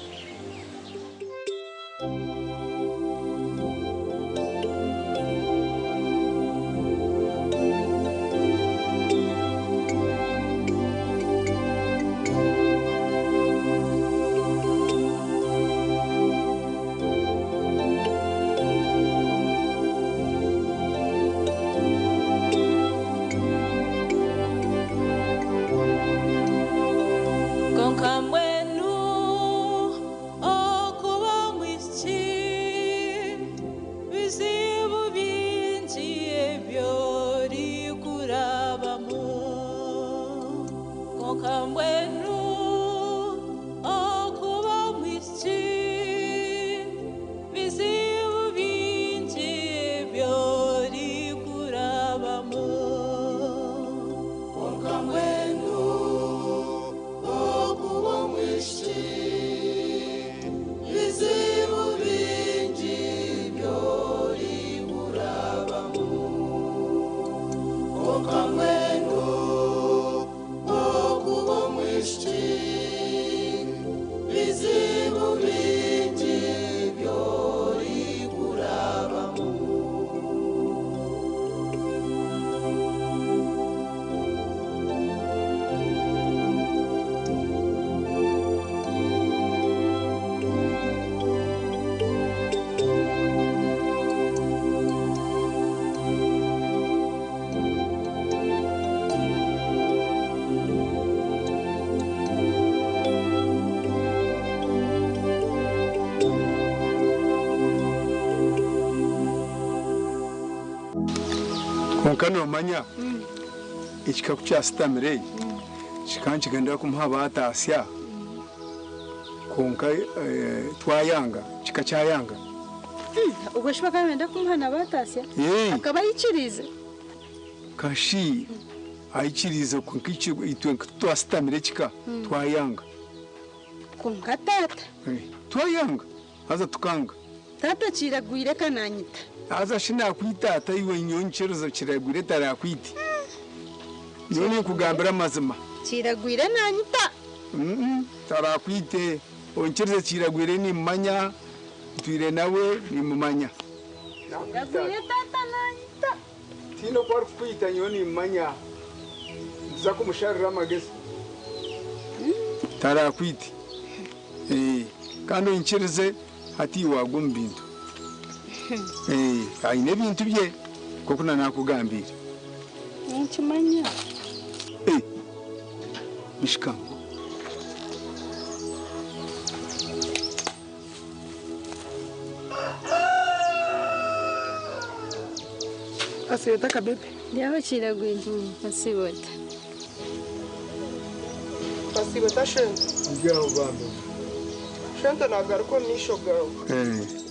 Konkano manya ikikaku kya stamire kikankigendera kumuha batasya konka twayanga kikacyayanga ubwo shibaka wenda kumuhana batasya akaba yikirize kashi ayikirize kunkici itwe twa stamire kika twayanga konka tata twayanga haza tukanga tata kiragwire kananyita aza shina kwitata iwe nyoncherezo kiragwire tarakwiti none kugambira mazima kiragwire nanyita tarakwite onchereze kiragwire ni manya twire nawe ni mumanya kiragwire tata nanyita tino kwa kwita nyoni manya za kumusharira magezi tarakwiti kandi onchereze hati wagumbintu aine bintu bye koko nakugambira nkimanya bishikambo asiyota kabebe yaho kiragwire asibota shento ngiyaho bambe shento nagaruko nisho gawe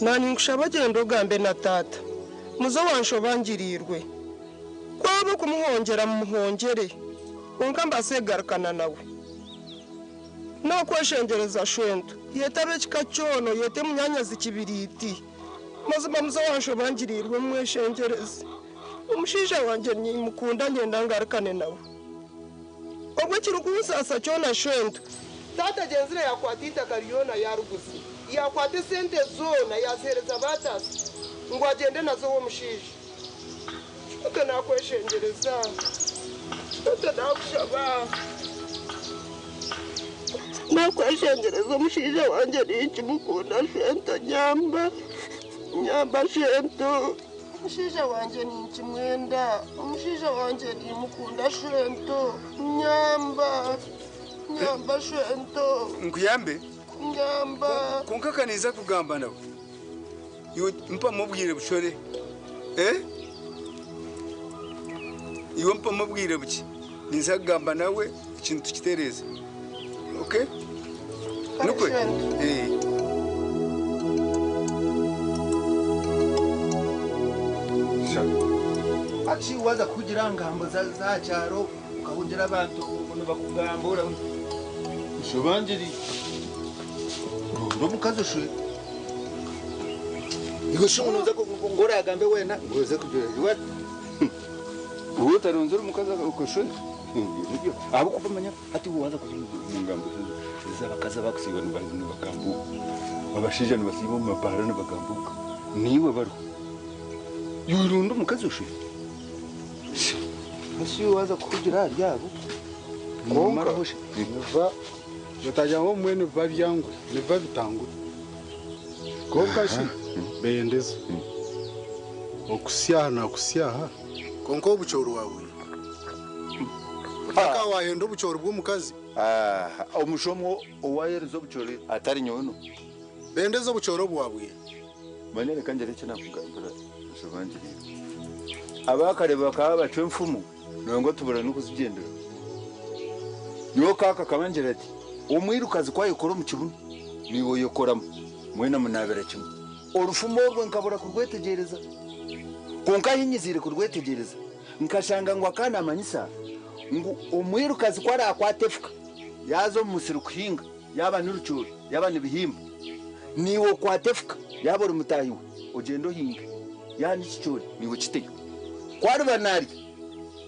nani ngushaba genda ugambe na tata muzo wanshobangirirwe kwabo kumuhongera muhongere unka mbasegarukana nawe no kweshengereza shento yetabe kikacyono yete munyanya zikibiriti mazima muzo wanshobangirirwe mweshengereze umushisha wanje ni mukunda ngenda ngarukane nawe obwo kirukusasa cyona shento tata genzire yakwatita kariyona ya rugusi yakwate sente zona yasereza batasi ngo agende nazo wo mushije uko nakweshengereza nakushaba nakweshengereza mushije wanje n'iki mukunda shento nyamba shento mushije wanje n'iki mwenda mushije wanje ni mukunda shento nyamba shento nkuyambe nyamba kunkakaniza kugamba nawe mpa mubwire bushore iwe mpa mubwire buki niza kugamba nawe ikintu tukitereze okay nukwe aci waza kugira ngambo za cyaro ukahungira abantu umuntu bakugambura ushobangiri ndo mukazo shwe Iko shungu noza ngora agambe wena ngoze kujura. What? Uwo taronzera umukaza ukoshe. Nibyo. Abo kupamanya ati uwaza kumungambo. Ziza bakaza bakusiba n'abagambo. Abashije n'abasibo mu mapara n'abagambuka. Niwe baro. Yurundo umukazi ushe. Asi waza kugira ryabo. Ngomara hoshe. Niva yotajya ngo mwene babyangwe, niva bitangwe. Konka shi bendeza. Okusyaha na kusyaha. Konko obuchoro wawe. Utaka wahenda obuchoro bw'umukazi. Omushomo owayerezo obuchoro atari nyono. Bendeza obuchoro bwawe. Manene kanjere cyana kugambira sobanjiri. Abakare bakaba bacwe mfumu nongo tubura nukuzigendera. Yo kaka kabanjira ati umwirukazi kwayikora mu kibuno niwo yokoramo mwena munabera kimwe. Orufumo rwe nkabura kurwetegereza. Konka hinyizire kurwetegereza. Nkashanga ngo akana amanyisa ngo umwirukazi kwara akwatefuka yazo musiru kuhinga yaba n'urucuro yaba n'ibihimba niwo kwatefuka yaba rumutahiwe ugendo hinga yani kicuri niwo kiteye kwari banari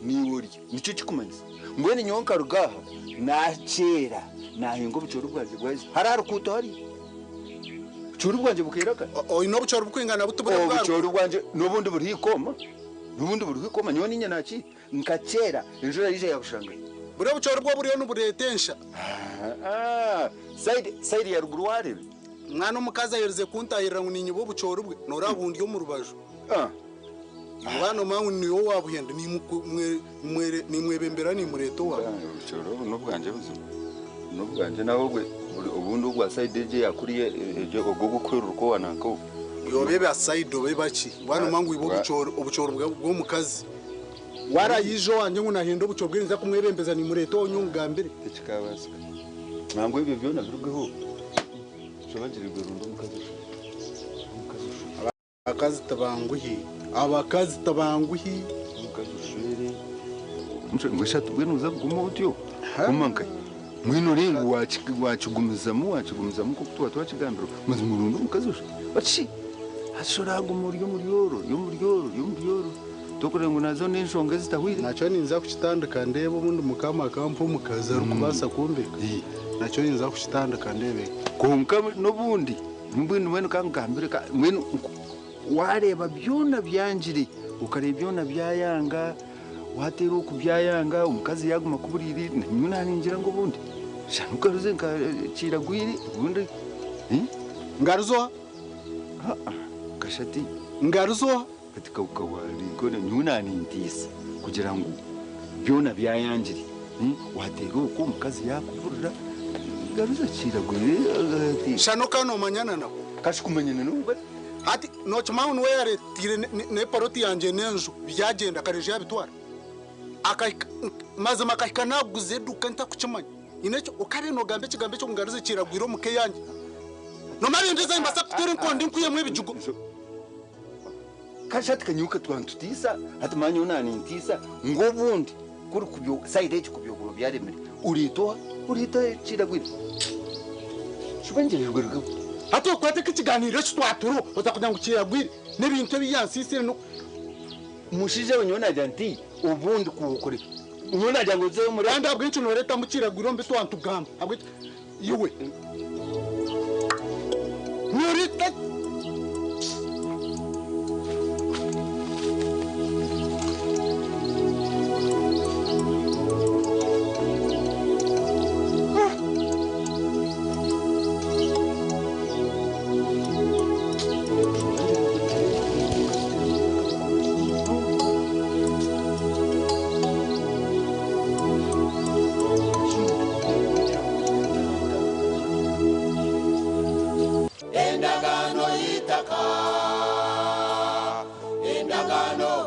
niwo ri nico kikumanyisa ngwene nyonka rugaha nakera nahinga bucoro bwaje bwaje harara kuto hari bucoro bwaje bukiraka ino bucoro bwingana butubura bwaje bucoro bwaje nobundi buri hikoma nubundi buri hikoma nyoni nya naki nkakera injura yije yakushanga bure bucoro bwo buriyo n'uburetensha side ya ruguru warebe mwana umukaza yereze kuntahirira ngo ninyi bo bucoro bwe norabundi yo mu rubajo Mwana mangu niyo wabuhenda ni mwebembera ni mureto wa bucoro n'ubwanje buzima n'ubwanje naho gwe ubundi ubwa side je yakuriye ejo ogogo kwera uko wanako yobebe aside obe baki mwana mangu ibo bucoro bwo mukazi warayijo wanje ngo nahindo bucoro bwinza kumwebembeza ni mureto onyungambere tekikabasa nangwe ibyo byona birugeho sobangirirwe rundo mukazi akazi tabanguhi abakazi tabanguhi mukazi ushere ngweshatu bwenuza guma utyo kumanka mwino rengu wachigumizamo ko kutuwa twachigambiro maze murundo mukazi ushe bachi ashorago muryoro tokore ngo nazo n'inshonga zitahwire naco ninza kuchitandika ndebo mundi mukama kampo mukazi ari kubasa kumbe naco ninza kuchitandika ndebe konka nobundi mbwino mwene kangambire mwene wareba byona byanjire ukareba byona byayanga watera uku byayanga umukazi yaguma kuburiri nyuna ninjira ngo bundi shanuka ruze nkacira gwiri bundi ngaruzo kashati ngaruzo katika ukawari gone nyuna nindisa kugira ngo byona byayanjire watera uku umukazi yakuvurira ngaruza cira gwiri shanuka no manyana nawe kashikumenyana n'ubwo ati no chama unwe yare tire ne paroti yanje nenjo byagenda kareje yabitwara maze makahikana guze dukanta kuchimanya inecho ukare no gambe kigambe cyo ngaruze kiragwiro muke yanje no mari ndeza imbasa kutere nkondi nkuye mwe bijugo kashati kanyuka twantutisa ati manyo nani ntisa ngobundi kuri kubyo side cyo kubyo byaremere urita kiragwiro shubangirijwe rugabo ati ukwate kikiganiro cy'twaturu uzakugira ngo kiragwire n'ibintu biyansisire no mushije unyona janti ubundi kuwukore unyona jango ze muri anda bwinshi no leta mukiragwiro mbe twantugamba abwe yiwe nurita